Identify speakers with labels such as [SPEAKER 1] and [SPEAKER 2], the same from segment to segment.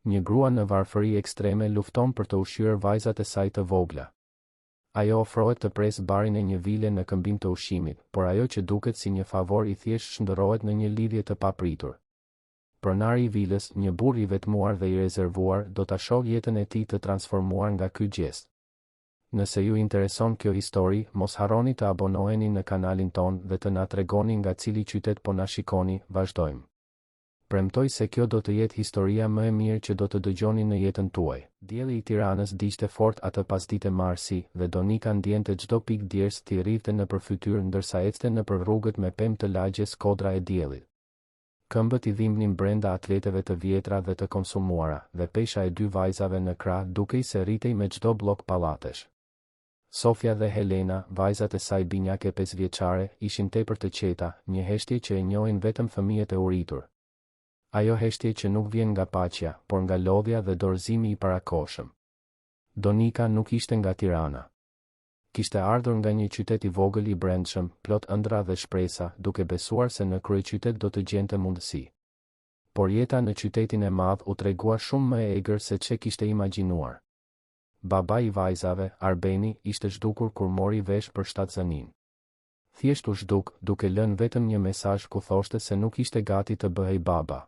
[SPEAKER 1] Një grua në varfëri ekstreme lufton për të ushqyer vajzat e saj të vogla. Ajo ofrohet të presë barin e një vile në këmbim të ushqimit, por ajo që duket si një favor i thjesht shndërrohet në një lidhje të papritur. Pronari i vilës, një burr i vetmuar dhe i rezervuar, do ta shohë jetën e tij të transformuar nga ky gjest. Nëse ju intereson kjo histori, mos harroni të abonoheni në kanalin ton dhe të na tregoni nga cili qytet po na shikoni. Vazhdojmë. Premtoj se kjo do të jetë historia më e mirë që do të dëgjoni në jetën tuaj. Dielli i Tiranës diqte fort atë pasdite marsi dhe Donika ndjente çdo pikë djers të rrifte nëpër fytyrë ndërsa ecte nëpër rrugët me pemë të lagjes kodra e diellit. Këmbët i dhimbnin brenda atleteve të vjetra dhe të konsumuara, dhe pesha e dy vajzave në krah dukej se rritej me çdo blok pallatesh. Sofia dhe Helena, vajzat e saj binjake 5 vjeçare, ishin tepër të qeta, një heshtje që e njohin vetëm fëmijët e uritur. Ajo heshtje që nuk vjen nga paqja, por nga lodhja dhe dorëzimi i parakohshëm. Donika nuk ishte nga Tirana. Kishte ardhur nga një qytet i vogël i brendshëm, plot ëndra dhe shpresa, duke besuar se në kryeqytet do të gjente mundësi. Por jeta në qytetin e madh u tregua shumë më e egër se ç'e kishte imagjinuar. Baba i vajzave, Arbeni, ishte zhdukur kur mori vesh për shtatzënin. Thjesht u zhduk, duke lënë vetëm një mesazh ku thoshte se nuk ishte gati të bëhej baba.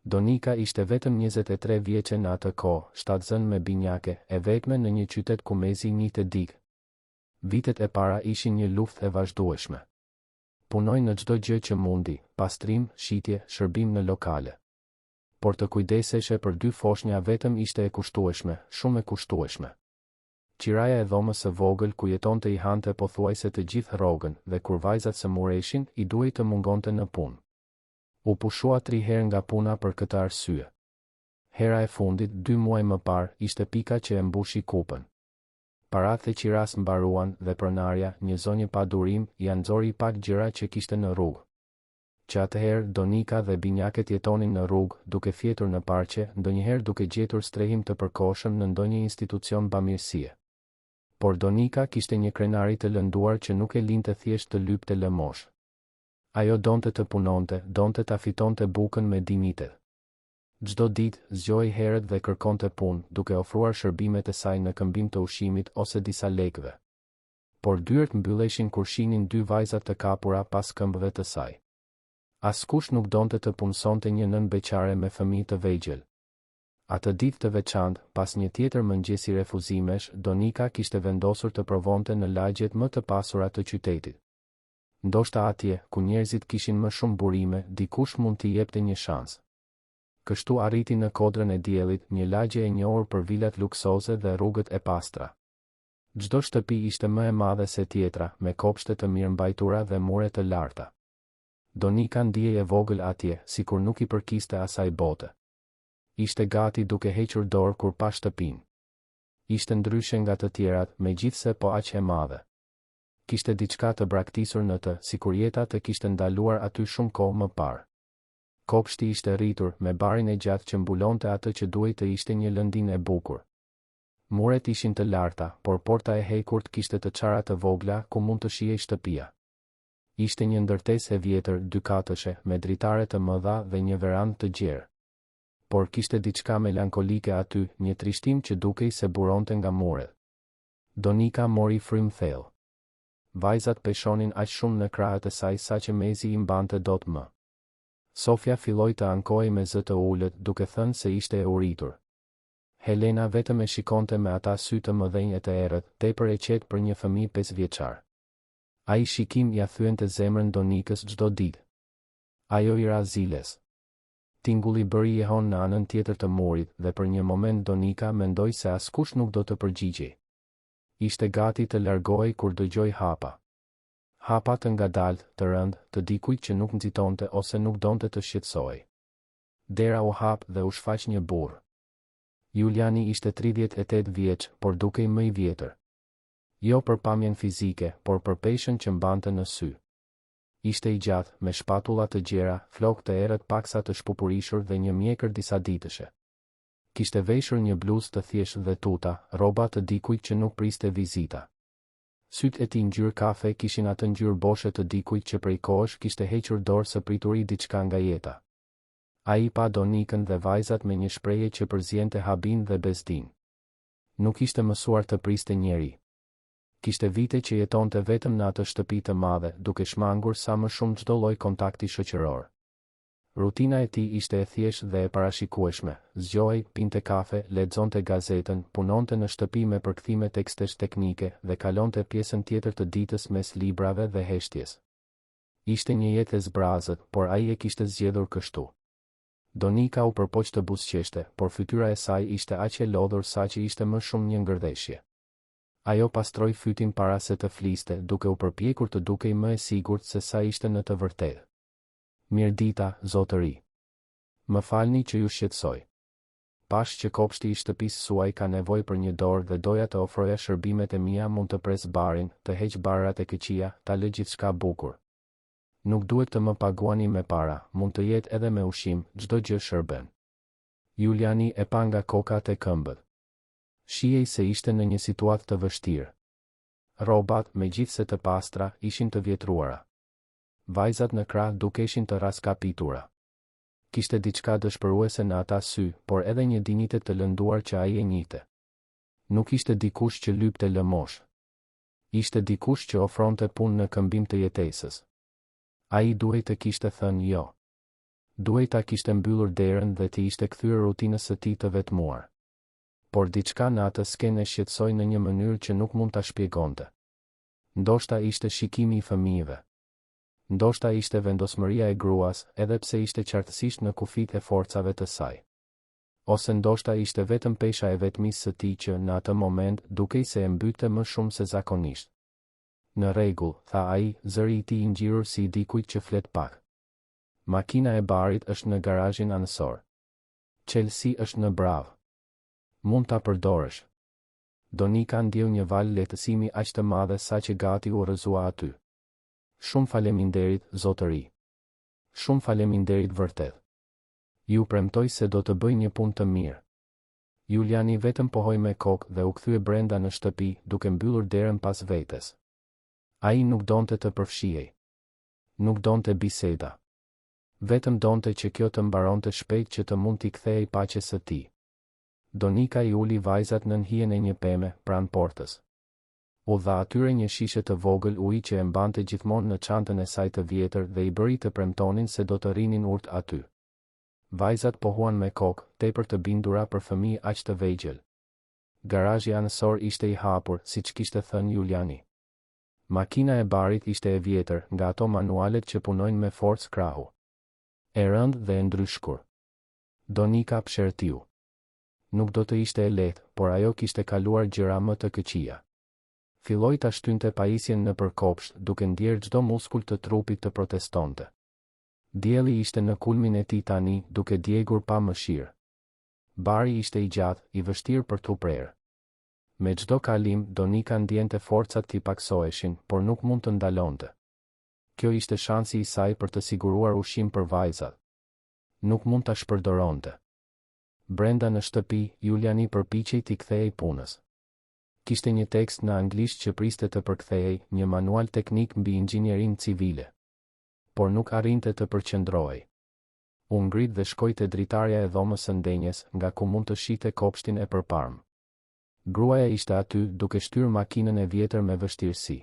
[SPEAKER 1] Donika ishte vetëm 23 vjeçe në atë kohë, shtatzën me binjake, e vetme në një qytet ku mezi njihte dikë. Vitet e para ishin një luftë e vazhdueshme. Punoi në çdo gjë që mundi, pastrim, shitje, shërbim në lokale. Por të kujdeseshe për 2 foshnja vetëm ishte e kushtueshme, shumë e kushtueshme. Qiraja e dhomës së vogël ku jetonte i hante pothuajse të gjithë rrogën dhe kur vajzat së mureshin, i duhej të mungonte në punë. U pushua 3 herë nga puna për këtë arsye. Hera e fundit, 2 muaj më parë, ishte pika që e mbushi kupën. Paratë e qiras mbaruan dhe pronarja, një zonjë pa durim, ja nxori pak gjëra që kishte në rrugë. Që atëherë Donika dhe binjaket jetonin në rrugë, duke fjetur në parqe, ndonjëherë duke gjetur strehim të përkohshëm në ndonjë institucion bamirësie. Por Donika kishte një krenari të lënduar që nuk e linte thjesht të lypte lëmosh. Ajo donte të punonte, donte ta fitonte bukën me dimitet. Çdo ditë zgjoi herët dhe kërkonte punë, duke ofruar shërbimet e saj në këmbim të ushqimit ose disa lekëve. Por dyert mbylleshin kur shihnin 2 vajzat të kapura pas këmbëve të saj. Askush nuk donte të punësonte një nën beqare me fëmijë të vegjël. Atë ditë të veçantë, pas një tjetër mëngjesi refuzimesh, Donika kishte vendosur të provonte në lagjet më të pasura të qytetit. Ndoshta atje, ku njerëzit kishin më shumë burime, dikush mund t'i jepte një shans. Kështu arriti në kodrën e diellit, një lagje e njohur për vilat luksoze dhe rrugët e pastra. Çdo shtëpi ishte më e madhe se tjetra, me kopshte të mirëmbajtura dhe mure të larta. Donika ndihej e vogël atje, sikur nuk i përkiste asaj bote. Ishte gati duke hequr dorë kur pa shtëpinë. Ishte ndryshe nga të tjerat, megjithse po aq e madhe. Kishte diçka të braktisur në të, sikur jeta të kishte ndaluar aty shumë kohë më parë. Kopshti ishte rritur, me barin e gjatë që mbulonte atë që duhej të ishte një lëndinë e bukur. Muret ishin të larta, por porta e hekurt kishte të çara të vogla ku mund të shihej shtëpia. Ishte një ndërtesë e vjetër, 2 katëshe, me dritare të mëdha dhe një verandë të gjerë. Por kishte diçka melankolike aty, një trishtim që dukej se buronte nga muret. Donika mori frym thellë. Vajzat peshonin aq shumë në krahët e saj saqë mezi i mbante dot më. Sofia filloi të ankojë me zë të ulët, duke thënë se ishte e uritur. Helena vetëm e shikonte me ata sy të mëdhenj e të errët, tepër e qetë për një fëmijë 5 vjeçar. Ai shikim ja thyente zemrën Donikës çdo ditë. Ajo i ra ziles. Tingulli bëri jehon në anën tjetër të murit dhe për një moment Donika mendoi se askush nuk do të përgjigjej. Ishte gati të largohej kur dëgjoi hapa. Hapa të ngadaltë, të rëndë, të dikujt që nuk nxitonte ose nuk donte të shqetësohej. Dera u hap dhe u shfaq një burr. Juliani ishte 38 vjeç, por dukej më i vjetër. Jo për pamjen fizike, por për peshën që mbante në sy. Ishte i gjatë, me shpatulla të gjera, flokë të errët paksa të shpupurishur dhe një mjekër disa ditëshe. Kishte veshur një bluzë të thjeshtë dhe tuta, rroba të dikujt që nuk priste vizita. Sytë e tij ngjyrë kafe kishin atë ngjyrë boshe të dikujt që prej kohësh kishte hequr dorë së prituri diçka nga jeta. Ai pa Donikën dhe vajzat me një shprehje që përziente habin dhe bezdin. Nuk ishte mësuar të priste njeri. Kishte vite që jetonte vetëm në atë shtëpi të madhe, duke shmangur sa më shumë çdo lloj kontakti shoqëror. Rutina e tij ishte e thjeshtë dhe e parashikueshme. Zgjohej, pinte kafe, lexonte gazetën, punonte në shtëpi me përkthime tekstesh teknike dhe kalonte pjesën tjetër të ditës mes librave dhe heshtjes. Ishte një jetë e zbrazët, por ai e kishte zgjedhur kështu. Donika u përpoq të buzëqeshte, por fytyra e saj ishte aq e lodhur sa që ishte më shumë një ngërdheshje. Ajo pastroi fytin para se të fliste, duke u përpjekur të dukej më e sigurt se sa ishte në të vërtetë. Mirëdita, zotëri. Më falni që ju shqetësoj. Pash që kopshti i shtëpisë suaj ka nevojë për një dorë dhe doja të ofroja shërbimet e mia, mund të pres barin, të heq barrat e këqija, ta lë gjithçka bukur. Nuk duhet të më paguani me para, mund të jetë edhe me ushqim, çdo gjë shërben. Juliani e pa nga kokat e këmbët. Shihej se ishte në një situatë të vështirë. Rrobat, megjithse të pastra, ishin të vjetruara. Vajzat në krah dukeshin të raskapitura. Kishte diçka dëshpëruese në ata sy, por edhe një dinjitet të lënduar që ai e njihte. Nuk ishte dikush që lypte lëmosh. Ishte dikush që ofronte punë në këmbim të jetesës. Ai duhej të kishte thënë jo. Duhej ta kishte mbyllur derën dhe të ishte kthyer rutinës së tij të vetmuar. Por diçka në atë skenë e shqetësoi në një mënyrë që nuk mund ta shpjegonte. Ndoshta ishte shikimi i fëmijëve. Ndoshta ishte vendosmëria e gruas, edhe pse ishte qartësisht në kufit e forcave të saj. Ose ndoshta ishte vetëm pesha e vetmisë së tij që në atë moment dukej se e mbytte më shumë se zakonisht. Në rregull, tha ai, zëri i tij i ngjirur si i dikujt që flet pak. Makina e barit është në garazhin anësor. Chelsea është në Brav. Mund ta përdorësh. Donika ndjeu një val lehtësimi aq të madhe sa që gati u rrëzua aty. Shumë faleminderit, zotëri. Shumë faleminderit vërtet. Ju premtoj se do të bëj një punë të mirë. Juliani vetëm pohoi me kokë dhe u kthye brenda në shtëpi, duke mbyllur derën pas vetes. Ai nuk donte të përfshihej. Nuk donte biseda. Vetëm donte që kjo të mbaronte shpejt që të mund t'i kthehej paqes së tij. Donika i uli vajzat nën hijen e një peme, pranë portës. U dha atyre një shishe të vogël uji që e mbante gjithmonë në çantën e saj të vjetër dhe i bëri të premtonin se do të rinin urt aty. Vajzat pohuan me kokë, tepër të bindura për fëmijë aq të vegjël. Garazhi anësor ishte i hapur, siç kishte thënë Juliani. Makina e barit ishte e vjetër, nga ato manualet që punojnë me forcë krahu. E rëndë dhe e ndryshkur. Donika pshertiu. Nuk do të ishte e lehtë, por ajo kishte kaluar gjëra më të këqija. Filloi ta shtynte pajisjen nëpër kopsht, duke ndjerë çdo muskull të trupit të protestonte. Dielli ishte në kulmin e tij tani, duke djegur pa mëshirë. Bari ishte i gjatë, i vështirë për t'u prerë. Me çdo kalim, Donika ndjente forcat t'i paksoheshin, por nuk mund të ndalonte. Kjo ishte shansi i saj për të siguruar ushqim për vajzat. Nuk mund ta shpërdoronte. Brenda në shtëpi, Juliani përpiqej t'i kthehej punës. Kishte një tekst në anglisht që priste të përkthehej, një manual teknik mbi inxhinierinë civile. Por nuk arrinte të përqendrohej. U ngrit dhe shkoi te dritarja e dhomës së ndenjes, nga ku mund të shihte kopshtin e përparm. Gruaja ishte aty, duke shtyr makinën e vjetër me vështirësi.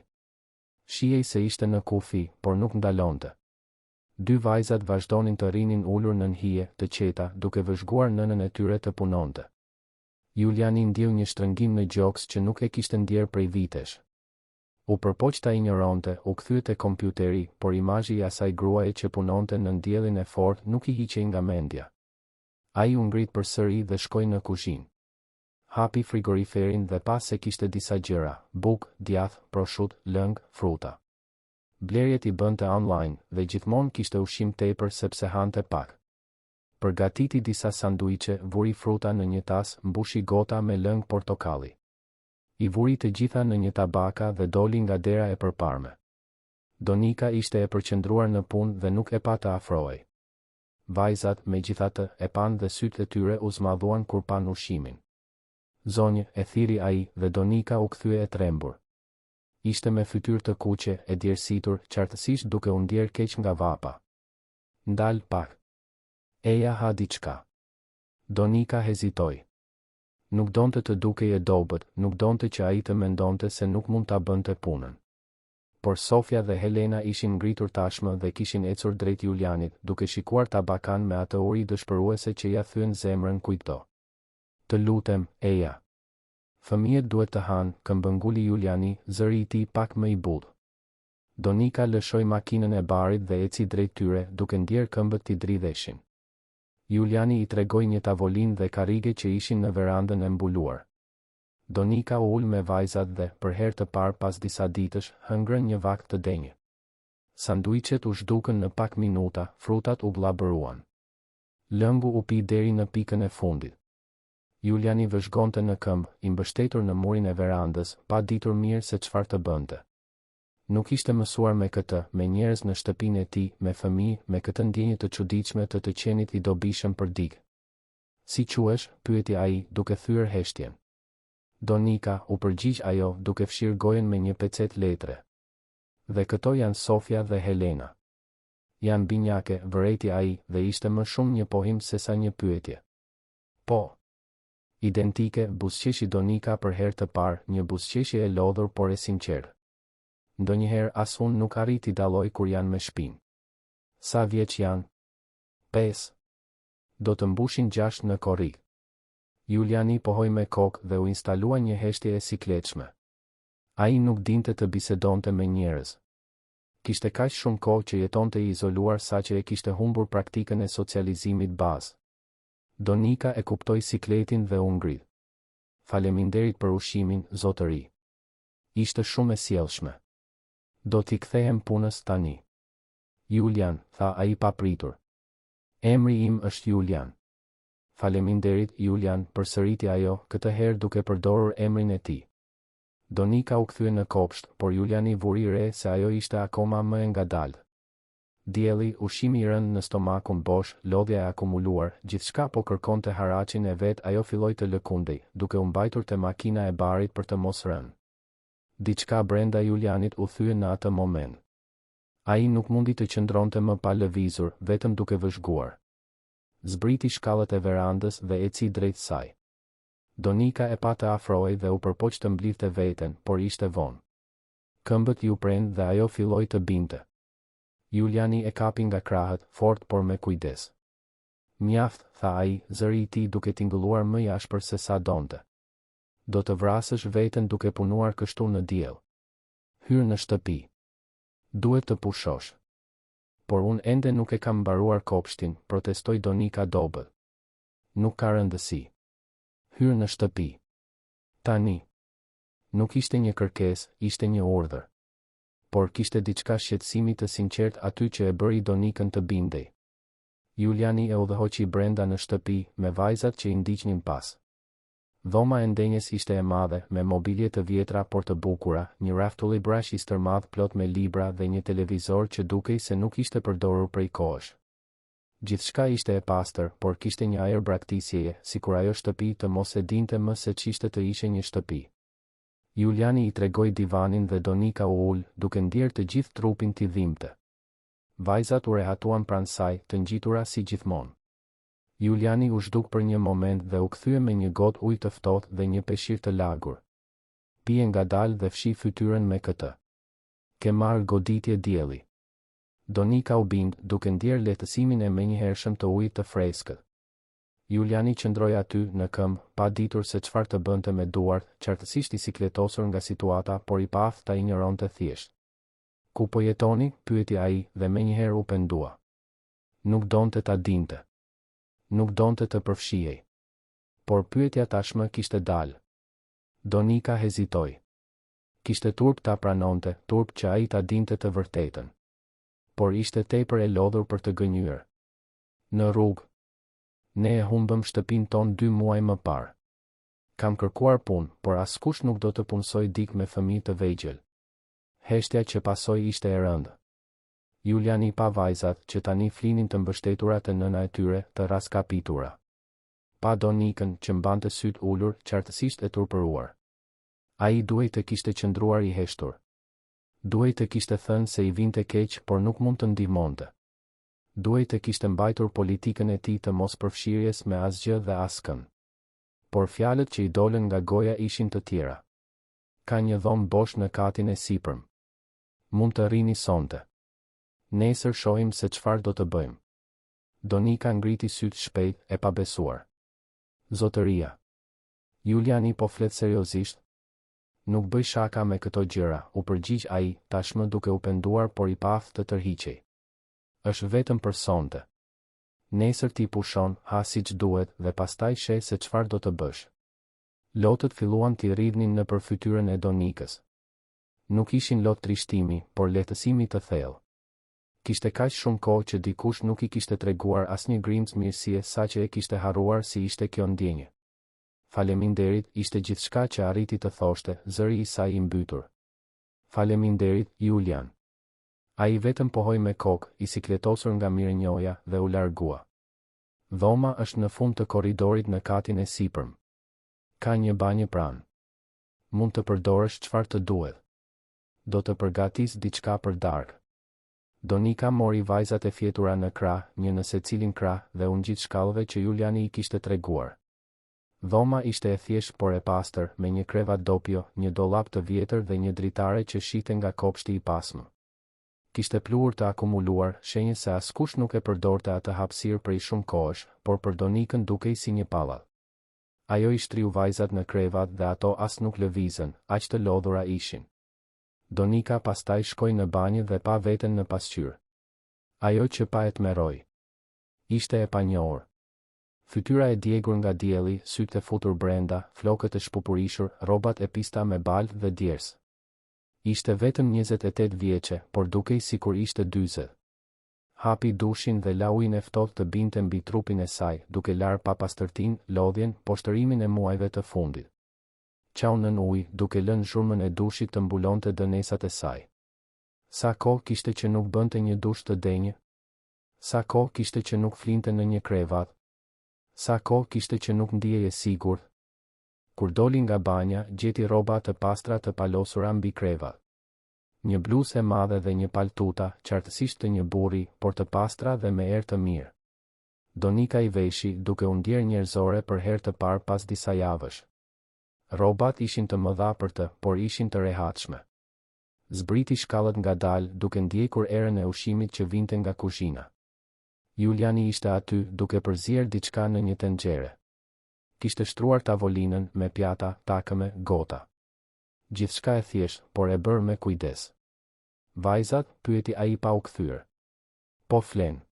[SPEAKER 1] Shihej se ishte në kufi, por nuk ndalonte. Dy vajzat vazhdonin të rinin ulur nën hije, të qeta, duke vëzhguar nënën e tyre të punonte. Juliani ndjeu një shtrëngim në gjoks që nuk e kishte ndjer prej vitesh. U përpoq ta injoronte, u kthye te kompjuteri, por imazhi i asaj gruaje që punonte në diellin e fortë nuk i hiqej nga mendja. Ai u ngrit përsëri dhe shkoi në kuzhinë. Hapi frigoriferin dhe pas se kishte disa gjëra, bukë, djath, proshut, lëng, fruta. Blerjet i bënte online dhe gjithmonë kishte ushqim tepër sepse hante pak. Përgatiti disa sanduiqe, vuri fruta në një tas, mbushi gota me lëng portokalli. I vuri të gjitha në një tabaka dhe doli nga dera e përparme. Donika ishte e përqendruar në punë dhe nuk e pa të afrohej. Vajzat, megjithatë, e pan dhe sytë e tyre u zmadhuan kur pan ushqimin. Zonjë, e thiri ai, dhe Donika u kthye e trembur. Ishte me fytyrë të kuqe, e djersitur, qartësisht duke u ndjer keq nga vapa. Ndal pak. Eja ha diçka. Donika hezitoi. Nuk donte të dukej e dobët, nuk donte që ai të mendonte se nuk mund ta bënte punën. Por Sofia dhe Helena ishin ngritur tashmë dhe kishin ecur drejt Julianit, duke shikuar tabakan me atë uri dëshpëruese që ja thyen zemrën kujto. Të lutem, Eja. Fëmijët duhet të hanë, këmbënguli Juliani, zëri I tij pak më I butë. Donika lëshoi makinën e barit dhe eci drejt tyre, duke ndjer këmbët t'i dridheshin. Juliani I tregoi një tavolinë dhe karrige që ishin në verandën e mbuluar. Donika u ul me vajzat dhe, për herë të parë pas disa ditësh, hëngrën një vakt të denjë. Sanduiqet u zhdukën në pak minuta, frutat u vllabëruan. Lëngu u pi deri në pikën e fundit. Juliani vëzhgonte në këmbë, I mbështetur në murin e verandës, pa ditur mirë se çfarë të bënte. Nuk ishte mësuar me këtë, me njerëz në shtëpinë e tij, me fëmijë, me këtë ndjenjë të çuditshme të qenit I dobishëm për dikë. Si quhesh? Pyeti ai, duke thyer heshtjen. Donika, u përgjigj ajo, duke fshirë gojen me një pecet letre. Dhe këto janë Sofia dhe Helena. Janë binjake, vërejti ai, dhe ishte më shumë një pohim se sa një pyetje. Po. Identike, buzëqeshi Donika për herë të parë, një buzëqeshje e lodhur por e sinqertë. Ndonjëherë as unë nuk arriti dalloj kur janë me shpinë. Sa vjeç janë? 5. Do të mbushin 6 në korrik. Juliani pohoi me kokë dhe u instalua një heshtje e sikletshme. Ai nuk dinte të bisedonte me njerëz. Kishte kaq shumë kohë që jetonte I izoluar saqë e kishte humbur praktikën e socializimit bazë. Donika e kuptoi sikletin dhe u ngrit. Faleminderit për ushqimin, zotëri. Ishte shumë e sjellshme. Do t'i kthehem punës tani. Julian, tha ai papritur. Emri im është Julian. Faleminderit, Julian, përsëriti ajo, këtë herë duke përdorur emrin e tij. Donika u kthye në kopsht, por Juliani vuri re se ajo ishte akoma më e ngadalë. Dielli, ushqimi I rënë në stomakun bosh, lodhja e akumuluar, gjithçka po kërkonte haraqin e vet, ajo filloi të lëkundej, duke u mbajtur te makina e barit për të mos rënë. Diçka brenda Julianit u thye në atë moment. Ai nuk mundi të qëndronte më pa lëvizur, vetëm duke vëzhguar. Zbriti shkallët e verandës dhe eci drejt saj. Donika e pa të afrohej dhe u përpoq të mblidhte veten, por ishte vonë. Këmbët ju prend dhe ajo filloi të binte. Juliani e kapi nga krahët, fort por me kujdes. Mjaft, tha ai, zëri I tij duke tingëlluar më I ashpër se sa donte. Do të vrasësh veten duke punuar kështu në diell. Hyr në shtëpi. Duhet të pushosh. Por unë ende nuk e kam mbaruar kopshtin, protestoi Donika dobët. Nuk ka rëndësi. Hyr në shtëpi. Tani. Nuk ishte një kërkesë, ishte një urdhër. Por kishte diçka shqetësimi të sinqert aty që e bëri Donikën të bindej. Juliani e udhëhoqi brenda në shtëpi, me vajzat që I ndiqnin pas. Dhoma e ndenjes ishte e madhe, me mobilje të vjetra por të bukura, një raftull I brash I stërmadh plot me libra dhe një televizor që dukej se nuk ishte përdorur prej kohësh. Gjithçka ishte e pastër, por kishte një ajër braktisjeje, sikur ajo shtëpi të mos e dinte më se ç'ishte të ishe një shtëpi. Juliani I tregoi divanin dhe Donika u ul, duke ndjer të gjithë trupin t'i dhimbte. Vajzat u rehatuan pranë saj, të ngjitura si gjithmonë. Juliani u zhduk për një moment dhe u kthye me një gotë ujë të ftohtë dhe një peshqir të lagur. Pije ngadalë dhe fshi fytyrën me këtë. Ke marrë goditje dielli. Donika u bind, duke ndjer lehtësimin e menjëhershëm të ujit të freskët. Juliani qëndroi aty në këmbë, pa ditur se çfarë të bënte me duart, qartësisht I sikletosur nga situata, por I paftë ta injoronte thjesht. Ku po jetoni? Pyeti ai dhe menjëherë u pendua. Nuk donte ta dinte. Nuk donte të përfshihej. Por pyetja tashmë kishte dalë. Donika hezitoi. Kishte turp ta pranonte, turp që ai ta dinte të vërtetën. Por ishte tepër e lodhur për të gënjur. Në rrugë. Ne e humbëm shtëpinë tonë 2 muaj më parë. Kam kërkuar punë, por askush nuk do të punsoj dik me fëmijë të vegjël. Heshtja që pasoi ishte e rëndë. Juliani pa vajzat, që tani flinin të mbështeturat e nëna e tyre, të raskapitura. Pa Donikën, që mbante syt ulur, qartësisht e turpëruar. Ai duhej të kishte qëndruar I heshtur. Duhej të kishte thënë se I vinte keq, por nuk mund të ndihmonte. Duhej të kishte mbajtur politikën e tij të mos përfshirjes me asgjë dhe askën. Por fjalët që i dolën nga goja ishin të tjera. Ka një dhomë bosh në katin e sipërm. Mund të rrini sonte. Nesër shohim se çfarë do të bëjmë. Donika ngriti sytë shpejt e pa besuar. Zotëria. Juliani po flet seriozisht? Nuk bëj shaka me këto gjëra, u përgjigj ai, tashmë duke u penduar por i pa aftë të tërhiqej. Është vetëm për sonte. Nesër ti pushon, ha siç duhet dhe pastaj sheh se çfarë do të bësh. Lotët filluan t'i rridhnin nëpër fytyrën e Donikës. Nuk ishin lot trishtimi, por lehtësimi të thellë. Kishte kaq shumë kohë që dikush nuk i kishte treguar asnjë grimcë mirësie saqë e kishte harruar si ishte kjo ndjenjë. Faleminderit, ishte gjithçka që arriti të thoshte, zëri i saj i mbytur. Faleminderit, Julian. Ai vetëm pohoi me kokë, i sikletosur nga mirënjohja dhe u largua. Dhoma është në fund të korridorit në katin e sipërm. Ka një banjë pranë. Mund të përdorësh çfarë të duhet. Do të përgatis diçka për darkë. Donika mori vajzat e fjetura në krah, një në secilin krah dhe u ngjit shkallëve që Juliani i kishte treguar. Dhoma ishte e thjeshtë por e pastër, me një krevat dopjo, një dollap të vjetër dhe një dritare që shite nga kopshti i pasmë. Kishte pluhur të akumuluar, shenjë se askush nuk e përdorte atë hapësirë prej shumë kohësh, por për Donikën dukej si një pallall. Ajo i shtriu vajzat në krevat dhe ato as nuk lëvizën, aq të lodhura ishin. Donika pastaj shkoi në banjë dhe pa veten në pasqyrë. Ajo që pa e tmerroi. Ishte e panjohur. Fytyra e djegur nga dielli, sytë e futur brenda, flokët e shpupurishur, rrobat e pista me balë dhe djers. Ishte vetëm 28 vjeçe, por dukej sikur ishte 40. Hapi dushin dhe la ujin e ftohtë të binte mbi trupin e saj, duke larë pa pastërtinë, lodhjen, poshtërimin e muajve të fundit. Qau nën ujë, duke lënë zhurmën e dushit të mbulonte dënesat e saj. Sa kohë kishte që nuk bënte një dush të denjë? Sa kohë kishte që nuk flinte në një krevat? Sa kohë kishte që nuk ndihej e sigurt? Kur doli nga banja, gjeti rroba të pastra të palosura mbi krevat. Një bluzë e madhe dhe një paltuta, qartësisht të një burri, por të pastra dhe me erë të mirë. Donika i veshi, duke u ndjerë njerëzore për herë të parë pas disa javësh. Rrobat ishin të mëdha për të, por ishin të rehatshme. Zbriti shkallët ngadalë, duke ndjekur erën e ushqimit që vinte nga kuzhina. Juliani ishte aty, duke përzier diçka në një tenxhere. Kishte shtruar tavolinën me pjata, takëme, gota. Gjithçka e thjesht, por e bërë me kujdes. Vajzat, pyeti ai pa u kthyer. Po flen.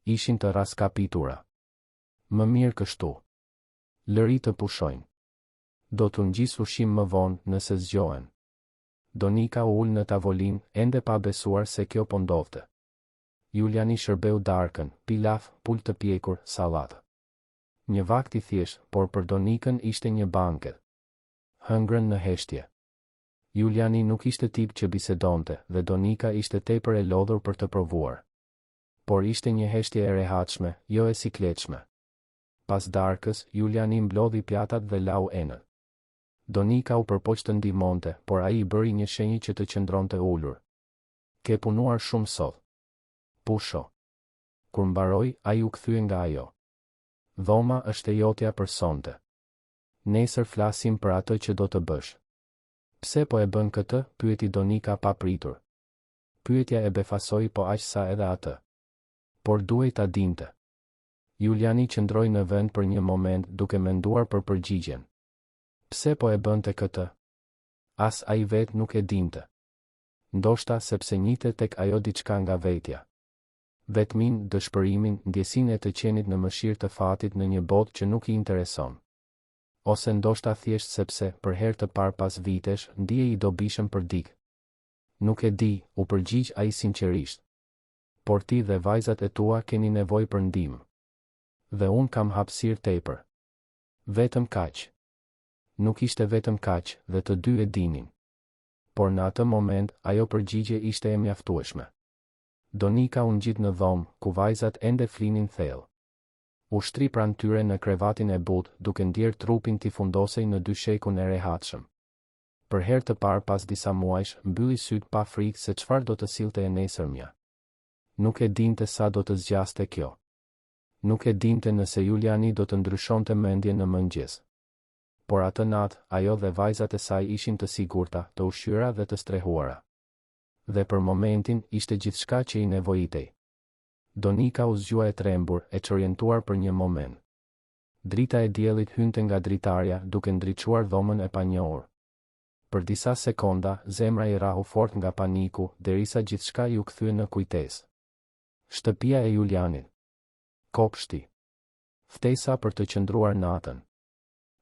[SPEAKER 1] Ishin të raskapitura. Më mirë kështu. Lëri të pushojnë. Do të ngjis ushqim më vonë, nëse zgjohen. Donika u ul në tavolinë, ende pa besuar se kjo po ndodhte. Juliani shërbeu darkën, pilaf, pul të pjekur, sallatë. Një vakt i thjesht, por për Donikën ishte një banket. Hëngrën në heshtje. Juliani nuk ishte tip që bisedonte dhe Donika ishte tepër e lodhur për të provuar. Por ishte një heshtje e rehatshme, jo e sikletshme. Pas darkës, Juliani mblodhi pjatat dhe lau enët. Donika u përpoq të ndihmonte, por ai i bëri një shenjë që të qëndronte ulur. Ke punuar shumë sot. Pusho. Kur mbaroi, ai u kthye nga ajo. Dhoma është e jotja për sonte. Nesër flasim për atë që do të bësh. Pse po e bën këtë? Pyeti Donika pa pritur. Pyetja e befasoi po aq sa edhe atë. Por duhej ta dinte. Juliani qëndroi në vend për një moment duke menduar për përgjigjen. Pse po e bënte këtë? As ai vet nuk e dinte. Ndoshta sepse njite tek ajo diçka nga vetja. Vetmin, dëshpërimin, ndjesinë e të qenit në mëshirë të fatit në një botë që nuk i intereson. Ose ndoshta thjesht sepse, për herë të parë pas vitesh, ndihej i dobishëm për dikë. Nuk e di, u përgjigj ai sinqerisht. Por ti dhe vajzat e tua keni nevojë për ndihmë. Dhe unë kam hapësirë tepër. Vetëm kaq. Nuk ishte vetëm kaq, dhe të dy e dinin. Por në atë moment, ajo përgjigje ishte e mjaftueshme. Donika u ngjit në dhomë, ku vajzat ende flinin thellë. U shtri pranë tyre në krevatin e butë, duke ndjerë trupin t'i fundosej në dyshekun e rehatshëm. Për herë të parë pas disa muajsh, mbylli syt pa frikë se çfarë do të sillte e nesërmja. Nuk e dinte sa do të zgjaste kjo. Nuk e dinte nëse Juliani do të ndryshonte mendje në mëngjes. Por atë natë, ajo dhe vajzat e saj ishin të sigurta, të ushqyera dhe të strehuara. Dhe për momentin, ishte gjithçka që i nevojitej. Donika u zgjua e trembur, e çorientuar për një moment. Drita e diellit hynte nga dritarja, duke ndriçuar dhomën e panjohur. Për disa sekonda, zemra i rahu fort nga paniku, derisa gjithçka ju kthye në kujtesë. Shtëpia e Julianit. Kopshti. Ftesa për të qëndruar natën.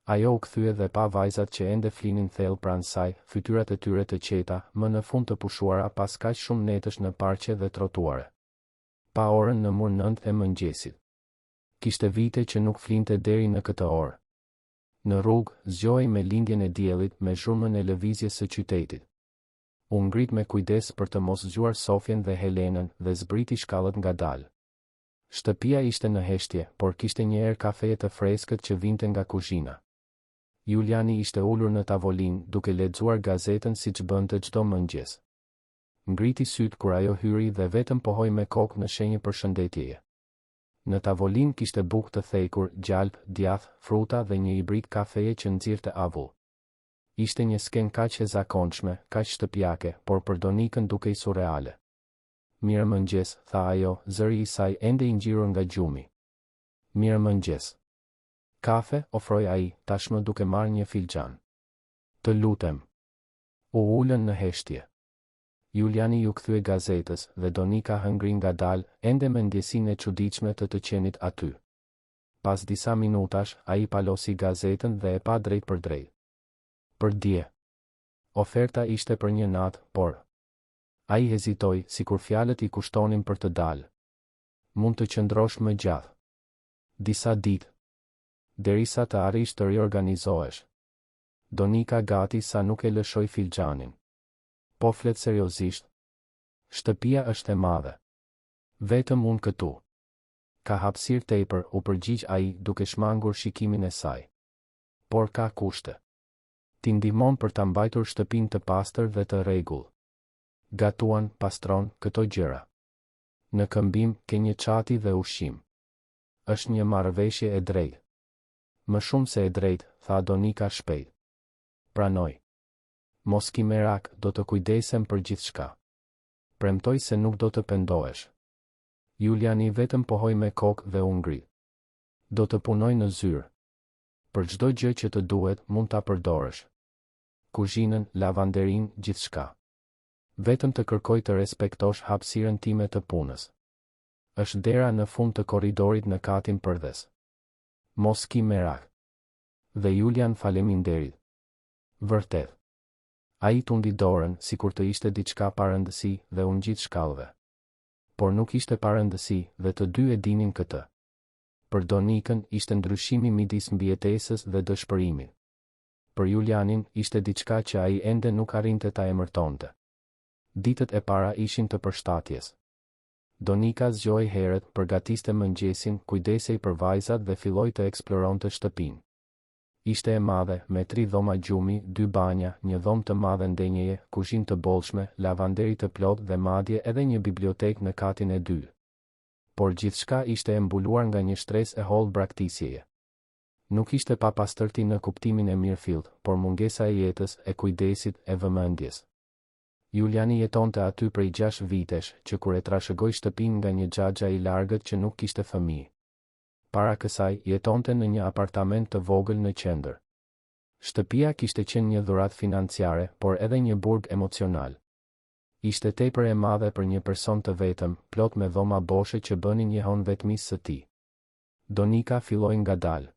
[SPEAKER 1] Ajo u kthye dhe pa vajzat që ende flinin thellë pranë saj, fytyrat e tyre të qeta, më në fund të pushuara pas kaq shumë netësh në parqe dhe trotuare. Pa orën në mur 9 e mëngjesit. Kishte vite që nuk flinte deri në këtë orë. Në rrugë, zgjohej me lindjen e diellit, me zhurmën e lëvizjes së qytetit. U ngrit me kujdes për të mos zgjuar Sofjen dhe Helenën dhe zbriti shkallët ngadalë. Shtëpia ishte në heshtje, por kishte një erë kafeje të freskët që vinte nga kuzhina. Juliani ishte ulur në tavolinë, duke lexuar gazetën siç bënte çdo mëngjes. Ngriti syt kur ajo hyri dhe vetëm pohoi me kokë në shenjë përshëndetjeje. Në tavolinë kishte bukë të thekur, gjalp, djath, fruta dhe një hibrid kafeje që nxirrte avull. Ishte një skenë kaq e zakonshme, kaq shtëpiake, por për Donikën dukej surreale. Mirë mëngjes, tha ajo, zëri i saj ende i ngjirur nga gjumi. Mirë mëngjes. Kafe, ofroi ai, tashmë duke marrë një filxhan. Të lutem. U ulën në heshtje. Juliani ju kthye gazetës dhe Donika hëngri ngadalë, ende me ndjesinë e çuditshme të qenit aty. Pas disa minutash, ai palosi gazetën dhe e pa drejt për drejt. Për dje. Oferta ishte për një natë, por ai hezitoi, sikur fjalët i kushtonin për të dalë. Mund të qëndrosh më gjatë. Disa ditë. Derisa të arrish të riorganizohesh. Donika gati sa nuk e lëshoi filxhanin. Po flet seriozisht. Shtëpia është e madhe. Vetëm unë këtu. Ka hapësirë tepër, u përgjigj ai, duke shmangur shikimin e saj. Por ka kushte. Ti ndihmon për ta mbajtur shtëpinë të pastër dhe të rregull. Gatuan, pastron, këto gjëra. Në këmbim ke një çati dhe ushqim. Është një marrëveshje e drejtë. Më shumë se e drejtë, tha Donika shpejt. Pranoj. Mos ki merak, do të kujdesem për gjithçka. Premtoj se nuk do të pendohesh. Juliani vetëm pohoi me kokë dhe u ngrit. Do të punoj në zyrë. Për çdo gjë që të duhet, mund ta përdorësh. Kuzhinën, lavanderin, gjithçka. Vetëm të kërkoj të respektosh hapësirën time të punës. Është dera në fund të korridorit në katin përdes. Mos ki merak. Dhe Julian faleminderit. Vërtet. Ai tundi dorën, sikur të ishte diçka pa rëndësi, dhe u ngjit shkallëve. Por nuk ishte pa rëndësi, dhe të dy e dinin këtë. Për Donikën ishte ndryshimi midis mbijetesës dhe dëshpërimit. Për Julianin ishte diçka që ai ende nuk arrinte ta emërtonte. Ditët e para ishin të përshtatjes. Donika zgjoi herët, përgatiste mëngjesin, kujdesej për vajzat dhe filloi të eksploronte shtëpinë. Ishte e madhe, me 3 dhoma gjumi, 2 banja, një dhomë të madhe ndenjeje, kuzhinë të bollshme, lavanderi të plotë dhe madje edhe një bibliotekë në katin e 2. Por gjithçka ishte e mbuluar nga një shtresë e hollë braktisjeje. Nuk ishte pa pastërti në kuptimin e mirëfillt, por mungesa e jetës, e kujdesit, e vëmendjes. Juliani jetonte aty prej 6 vitesh, që kur e trashëgoi shtëpinë nga një xhaxha i largët që nuk kishte fëmijë. Para kësaj, jetonte në një apartament të vogël në qendër. Shtëpia kishte qenë një dhuratë financiare, por edhe një burg emocional. Ishte tepër e madhe për një person të vetëm, plot me dhoma boshe që bënin një hon vetmisë së tij. Donika filloi ngadalë.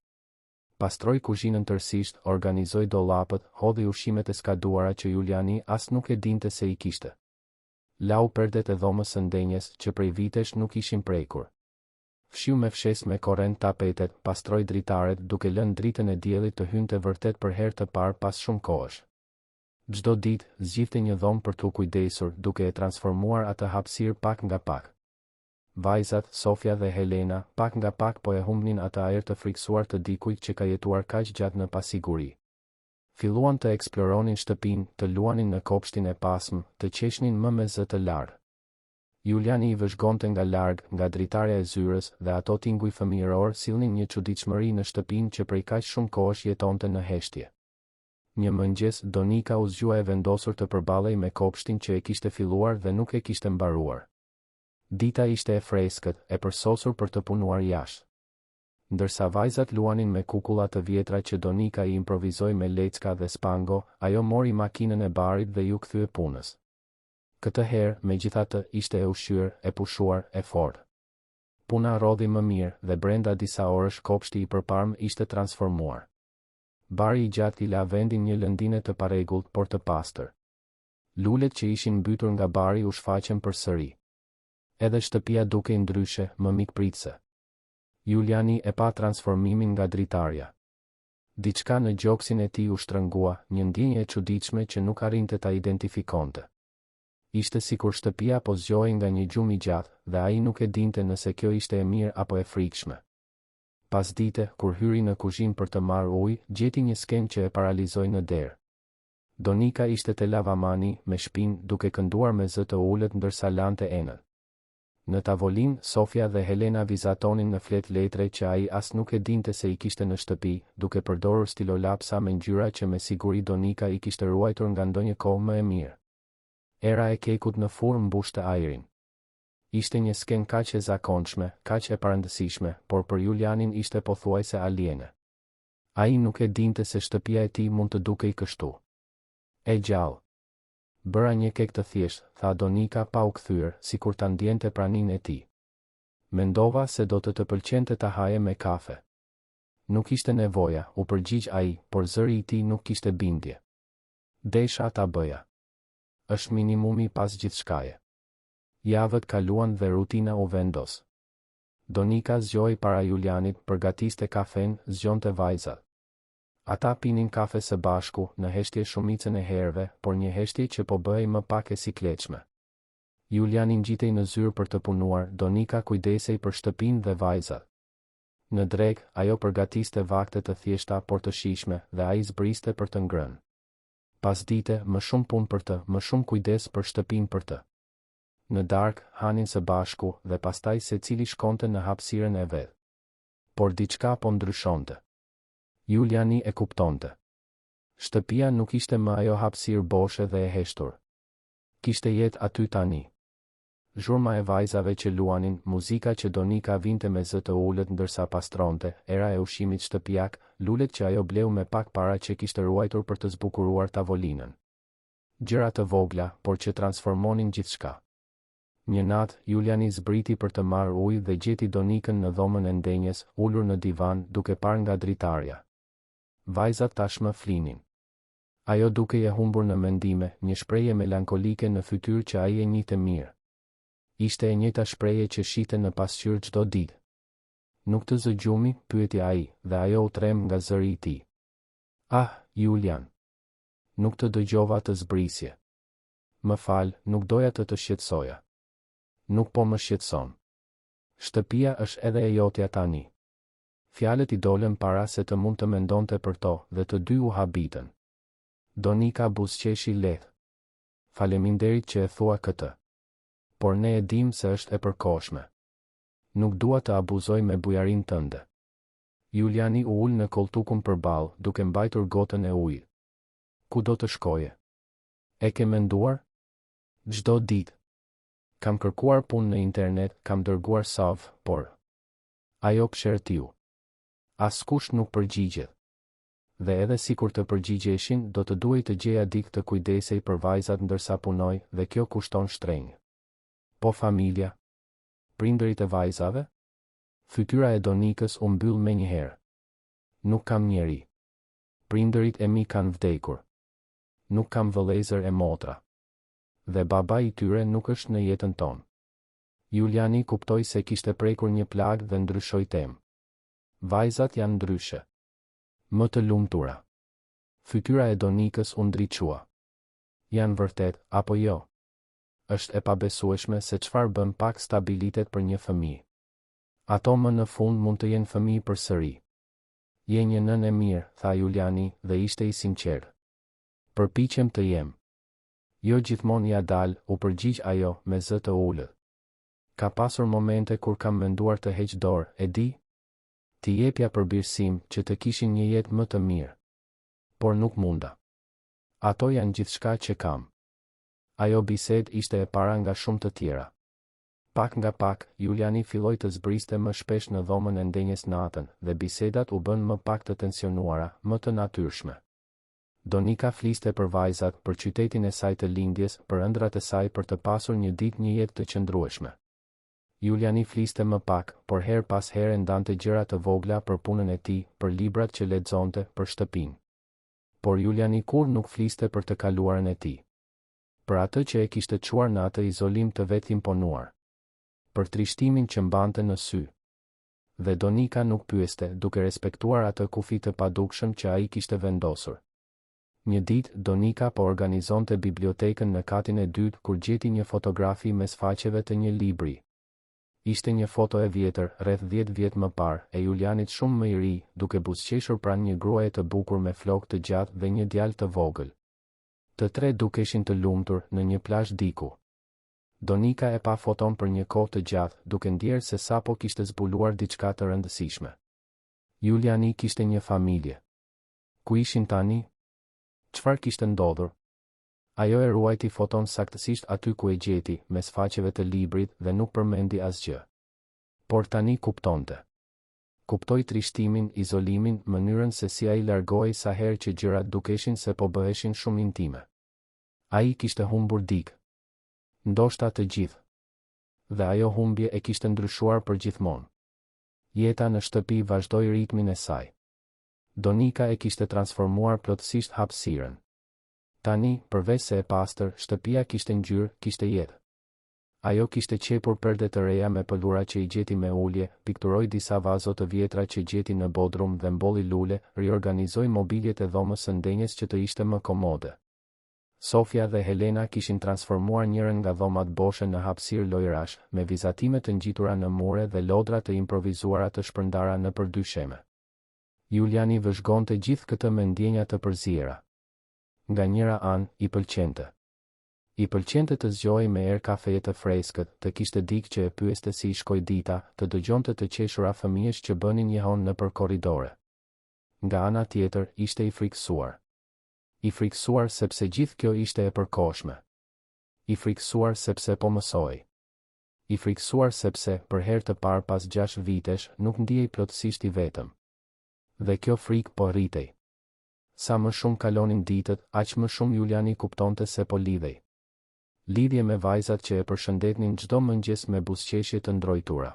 [SPEAKER 1] Pastroi kuzhinën tërësisht, organizoi dollapët, hodhi ushqimet e skaduara që Juliani as nuk e dinte se i kishte. Lau perdet e dhomës së ndenjes që prej vitesh nuk ishin prekur. Fshiu me fshes me korrent tapetet, pastroi dritaret duke lënë dritën e diellit të hynte vërtet për herë të parë pas shumë kohësh. Çdo ditë zgjidhte një dhomë për t'u kujdesur, duke e transformuar atë hapësirë pak nga pak. Vajzat, Sofja dhe Helena, pak nga pak po e humbnin atë ajër të friksuar të dikujt që ka jetuar kaq gjatë në pasiguri. Filluan të eksploronin shtëpinë, të luanin në kopshtin e pasëm, të qeshnin më me zë të larë. Juliani i vëzhgonte nga larg, nga dritarja e zyrës, dhe ato tinguj fëmijëror sillnin një çuditshmëri në shtëpinë që prej kaq shumë kohësh jetonte në heshtje. Një mëngjes, Donika u zgjua e vendosur të përballej me kopshtin që e kishte filluar dhe nuk e kishte mbaruar. Dita ishte e freskët, e përsosur për të punuar jashtë. Ndërsa vajzat luanin me kukulla të vjetra që Donika i improvizoi me lecka dhe spango, ajo mori makinën e barit dhe ju kthye punës. Këtë herë, megjithatë, ishte e ushqyer, e pushuar, e fortë. Puna rodhi më mirë dhe brenda disa orësh kopshti i përparm ishte transformuar. Bari i gjatë i la vendin një lëndine të parregullt por të pastër. Lulet që ishin mbytur nga bari u shfaqen përsëri. Edhe shtëpia dukej ndryshe, më mikpritëse. Juliani e pa transformimin nga dritarja. Diçka në gjoksin e tij u shtrëngua, një ndjenjë e çuditshme që nuk arrinte ta identifikonte. Ishte sikur shtëpia po zgjohej nga një gjumë i gjatë dhe ai nuk e dinte nëse kjo ishte e mirë apo e frikshme. Pas dite, kur hyri në kuzhinë për të marrë ujë, gjeti një skenë që e paralizoi në derë. Donika ishte te lavamani me shpinë duke kënduar me zë të ulët ndërsa lante enën. Në tavolinë, Sofia dhe Helena vizatonin në flet letre që ai as nuk e dinte se i kishte në shtëpi, duke përdorur stilolapsa me ngjyra që me siguri Donika i kishte ruajtur nga ndonjë kohë më e mirë. Era e kekut në furrë mbushte ajrin. Ishte një skenë kaq e zakonshme, kaq e parëndësishme, por për Julianin ishte pothuajse aliene. Ai nuk e dinte se shtëpia e tij mund të dukej kështu. E gjallë. Bëra një kek të thjesht, tha Donika pa u kthyer, sikur ta ndjente praninë e tij. Mendova se do të pëlqente ta haje me kafe. Nuk ishte nevoja, u përgjigj ai, por zëri i tij nuk kishte bindje. Desha ta bëja. Është minimumi pas gjithçkaje. Javët kaluan dhe rutina u vendos. Donika zgjoi para Julianit, përgatiste kafen, zgjonte vajzat. Ata pinin kafe së bashku, në heshtje shumicën e herëve, por një heshtje që po bëhej më pak e sikletshme. Juliani ngjitej në zyrë për të punuar, Donika kujdesej për shtëpinë dhe vajzat. Në drek, ajo përgatiste vakte të thjeshta por të shijshme dhe ai zbriste për të ngrënë. Pas dite, më shumë punë për të, më shumë kujdes për shtëpinë për të. Në darkë, hanin së bashku dhe pastaj secili shkonte në hapësirën e vet. Por diçka po ndryshonte. Juliani e kuptonte. Shtëpia nuk ishte më ajo hapësirë boshe dhe e heshtur. Kishte jetë aty tani. Zhurma e vajzave që luanin, muzika që Donika vinte me zë të ulët ndërsa pastronte, era e ushqimit shtëpiak, lulet që ajo bleu me pak para që kishte ruajtur për të zbukuruar tavolinën. Gjëra të vogla, por që transformonin gjithçka. Një natë, Juliani zbriti për të marrë ujë dhe gjeti Donikën në dhomën e ndenjes, ulur në divan, duke parë nga dritarja. Vajzat tashmë flinin. Ajo duke e humbur në mendime, një shprehje melankolike në fytyrë që ai e njihte mirë. Ishte e njëjta shprehje që shite në pasqyrë çdo ditë. Nuk të zgjumi, pyeti ai, dhe ajo u trem nga zëri i tij. Ah, Julian. Nuk të dëgjova të zbrisje. Më fal, nuk doja të shqetësoja. Nuk po më shqetëson. Shtëpia është edhe e jotja tani. Fjalët i dolën para se të mund të mendonte për to dhe të dy u habitën. Donika buzëqeshi lehtë. Faleminderit që e thua këtë. Por ne e dim se është e përkohshme. Nuk dua të abuzoj me bujarinë tënde. Juliani u ul në koltukun përballë, duke mbajtur gotën e ujit. Ku do të shkoje? E ke menduar? Çdo ditë. Kam kërkuar punë në internet, kam dërguar CV, por ajo këshertiu. Askush nuk përgjigjet. Dhe edhe sikur të përgjigjeshin, do të duhej të gjeja dikë të kujdesej për vajzat ndërsa punoj dhe kjo kushton shtrenjtë. Po familja? Prindërit e vajzave? Fytyra e Donikës u mbyll menjëherë. Nuk kam njeri. Prindërit e mi kanë vdekur. Nuk kam vëllezër e motra. Dhe baba i tyre nuk është në jetën tonë. Juliani kuptoi se kishte prekur një plagë dhe ndryshoi temë. Vajzat janë ndryshe. Më të lumtura. Fytyra e Donikës u ndriçua. Janë vërtet, apo jo? Është e pabesueshme se çfarë bën pak stabilitet për një fëmijë. Ato më në fund mund të jenë fëmijë përsëri. Je një nënë e mirë, tha Juliani dhe ishte i sinqert. Përpiqem të jem. Jo gjithmonë ja dal, u përgjigj ajo me zë të ulët. Ka pasur momente kur kam menduar të heq dorë, e di? Ti jepja përmirësim që të kishin një jetë më të mirë. Por nuk munda. Ato janë gjithçka që kam. Ajo bisedë ishte e para nga shumë të tjera. Pak nga pak, Juliani filloi të zbriste më shpesh në dhomën e ndenjes natën, dhe bisedat u bën më pak të tensionuara, më të natyrshme. Donika fliste për vajzat, për qytetin e saj të lindjes, për ëndrat e saj për të pasur një ditë një jetë të qëndrueshme. Juliani fliste më pak, por her pas here ndante gjëra të vogla për punën e tij, për librat që lexonte, për shtëpinë. Por Juliani kur nuk fliste për të kaluarën e tij. Për atë që e kishte çuar në atë izolim të vetë imponuar. Për trishtimin që mbante në sy. Dhe Donika nuk pyeste, duke respektuar atë kufi të padukshëm që ai kishte vendosur. Një ditë, Donika po organizonte bibliotekën në katin e dytë kur gjeti një fotografi mes faqeve të një libri. Ishte një foto e vjetër, rreth 10 vjet më parë, e Julianit shumë më i ri, duke buzëqeshur pranë një gruaje të bukur me flokë të gjatë dhe një djalë të vogël. Të tre dukeshin të lumtur në një plazh diku. Donika e pa foton për një kohë të gjatë, duke ndjerë se sapo kishte zbuluar diçka të rëndësishme. Juliani kishte një familje. Ku ishin tani? Çfarë kishte ndodhur? Ajo e ruajti foton saktësisht aty ku e gjeti, mes faqeve të librit, dhe nuk përmendi asgjë. Por tani kuptonte. Kuptoi trishtimin, izolimin, mënyrën se si ai largohej sa herë që gjërat dukeshin se po bëheshin shumë intime. Ai kishte humbur dikë. Ndoshta të gjithë. Dhe ajo humbje e kishte ndryshuar përgjithmonë. Jeta në shtëpi vazhdoi ritmin e saj. Donika e kishte transformuar plotësisht hapësirën. Tani, përveç se e pastër, shtëpia kishte ngjyrë, kishte jetë. Ajo kishte qepur perde të reja me pëllura që i gjeti me ulje, pikturoi disa vazo të vjetra që gjeti në bodrum dhe mbolli lule, riorganizoi mobiljet e dhomës së ndenjes që të ishte më komode. Sofia dhe Helena kishin transformuar njërin nga dhomat boshe në hapësirë lojrash, me vizatime të ngjitura në mure dhe lodra të improvizuara të shpërndara nëpër dysheme. Juliani vëzhgonte gjithë këtë me ndjenja të përziera. Nga njëra anë, i pëlqente. I pëlqente të zgjohej me erë kafeje të freskët, të kishte dikë që e pyeste si i shkoi dita, të dëgjonte të qeshura fëmijësh që bënin një hon nëpër korridore. Nga ana tjetër, ishte i frikësuar. I frikësuar sepse gjithë kjo ishte e përkohshme. I frikësuar sepse po mësoi. I frikësuar sepse, për herë të parë pas 6 vitesh, nuk ndihej plotësisht i vetëm. Dhe kjo frikë po rritej. Sa më shumë kalonin ditët, aq më shumë Juliani kuptonte se po lidhej. Lidhje me vajzat që e përshëndetnin çdo mëngjes me buzëqeshje të ndrojtura.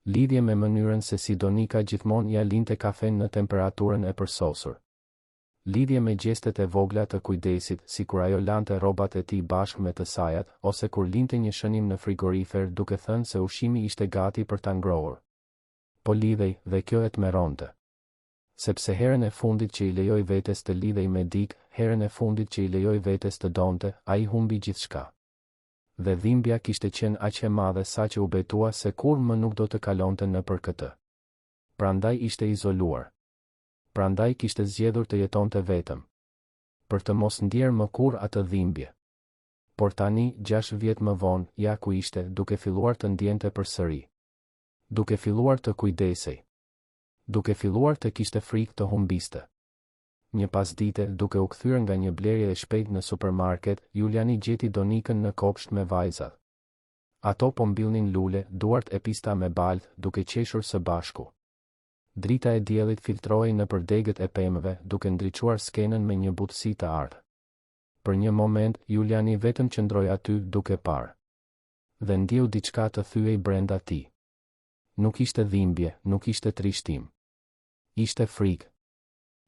[SPEAKER 1] Lidhje me mënyrën se si Donika gjithmonë ja linte kafen në temperaturën e përsosur. Lidhje me gjestet e vogla të kujdesit, si kur ajo lante rrobat e tij bashkë me të sajat, ose kur linte një shënim në frigorifer duke thënë se ushqimi ishte gati për ta ngrohur. Po lidhej, dhe kjo e tmerronte. Sepse herën e fundit që i lejoi vetes të lidhej me dikë, herën e fundit që i lejoi vetes të donte, ai humbi gjithçka. Dhe dhimbja kishte qenë aq e madhe sa që u betua se kur më nuk do të kalonte nëpër këtë. Prandaj ishte izoluar. Prandaj kishte zgjedhur të jetonte vetëm. Për të mos ndjerë më kur atë dhimbje. Por tani, 6 vjet më vonë, ja ku ishte, duke filluar të ndjente përsëri. Duke filluar të kujdesej. Duke filluar të kishte frikë të humbiste. Një pasdite, duke u kthyer nga një blerje e shpejtë në supermarket, Juliani gjeti Donikën në kopsht me vajzat. Ato po mbillnin lule, duart e pista me balth, duke qeshur së bashku. Drita e diellit filtrohej nëpër degët e pemëve, duke ndriçuar skenën me një butësi të ardhë. Për një moment, Juliani vetëm qëndroi aty duke parë. Dhe ndjeu diçka të thyej brenda tij. Nuk ishte dhimbje, nuk ishte trishtim. Ishte frikë.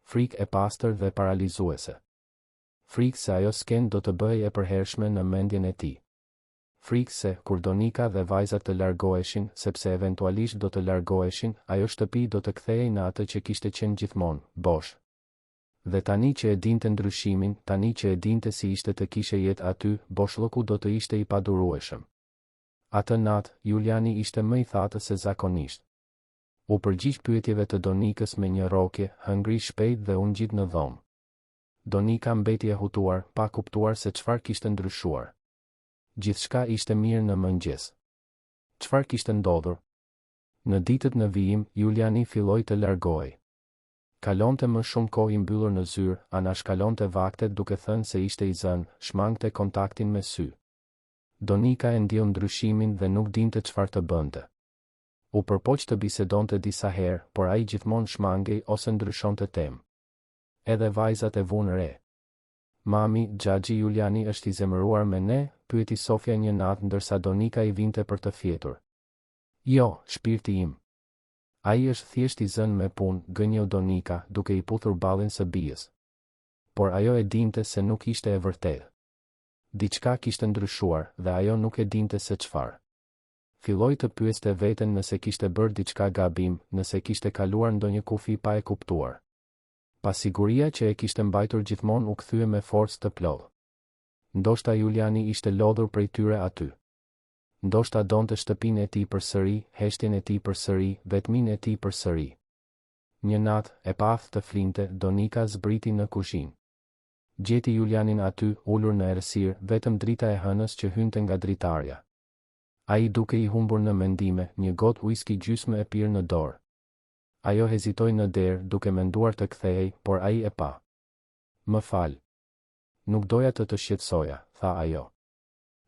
[SPEAKER 1] Frikë e pastër dhe paralizuese. Frikë se ajo skenë do të bëhej e përhershme në mendjen e tij. Frikë se, kur Donika dhe vajzat të largoheshin, sepse eventualisht do të largoheshin, ajo shtëpi do të kthehej në atë që kishte qenë gjithmonë, bosh. Dhe tani që e dinte ndryshimin, tani që e dinte si ishte të kishe jetë aty, boshllëku do të ishte i padurueshëm. Atë natë, Juliani ishte më i thatë se zakonisht. U përgjigj pyetjeve të Donikës me një rrokje, hëngri shpejt dhe u ngjit në dhomë. Donika mbeti e hutuar, pa kuptuar se çfarë kishte ndryshuar. Gjithçka ishte mirë në mëngjes. Çfarë kishte ndodhur? Në ditët në vijim, Juliani filloi të largohej. Kalonte më shumë kohë i mbyllur në zyrë, anashkalonte vaktet duke thënë se ishte i zënë, shmangte kontaktin me sy. Donika e ndjeu ndryshimin dhe nuk dinte çfarë të bënte. U përpoq të bisedonte disa herë, por ai gjithmonë shmangej ose ndryshonte temë. Edhe vajzat e vunë re. Mami, Xhaxhi Juliani është i zemëruar me ne, pyeti Sofia një natë ndërsa Donika i vinte për të fjetur. Jo, shpirti im. Ai është thjesht i zënë me punë, gënjeu Donika, duke i puthur ballin së bijës. Por ajo e dinte se nuk ishte e vërtetë. Diçka kishte ndryshuar dhe ajo nuk e dinte se çfarë. Filloi të pyeste veten nëse kishte bërë diçka gabim, nëse kishte kaluar ndonjë kufi pa e kuptuar. Pasiguria që e kishte mbajtur gjithmonë u kthye me forcë të plotë. Ndoshta Juliani ishte lodhur prej tyre aty. Ndoshta donte shtëpinë e tij përsëri, heshtjen e tij përsëri, vetminë e tij përsëri. Një natë, e paftë të flinte, Donika zbriti në kuzhinë. Gjeti Julianin aty, ulur në errësirë, vetëm drita e hënës që hynte nga dritarja. Ai duke i humbur në mendime, një gotë whisky gjysmë e pirë në dorë. Ajo hezitoi në derë, duke menduar të kthehej, por ai e pa. Më fal. Nuk doja të shqetësoja, tha ajo.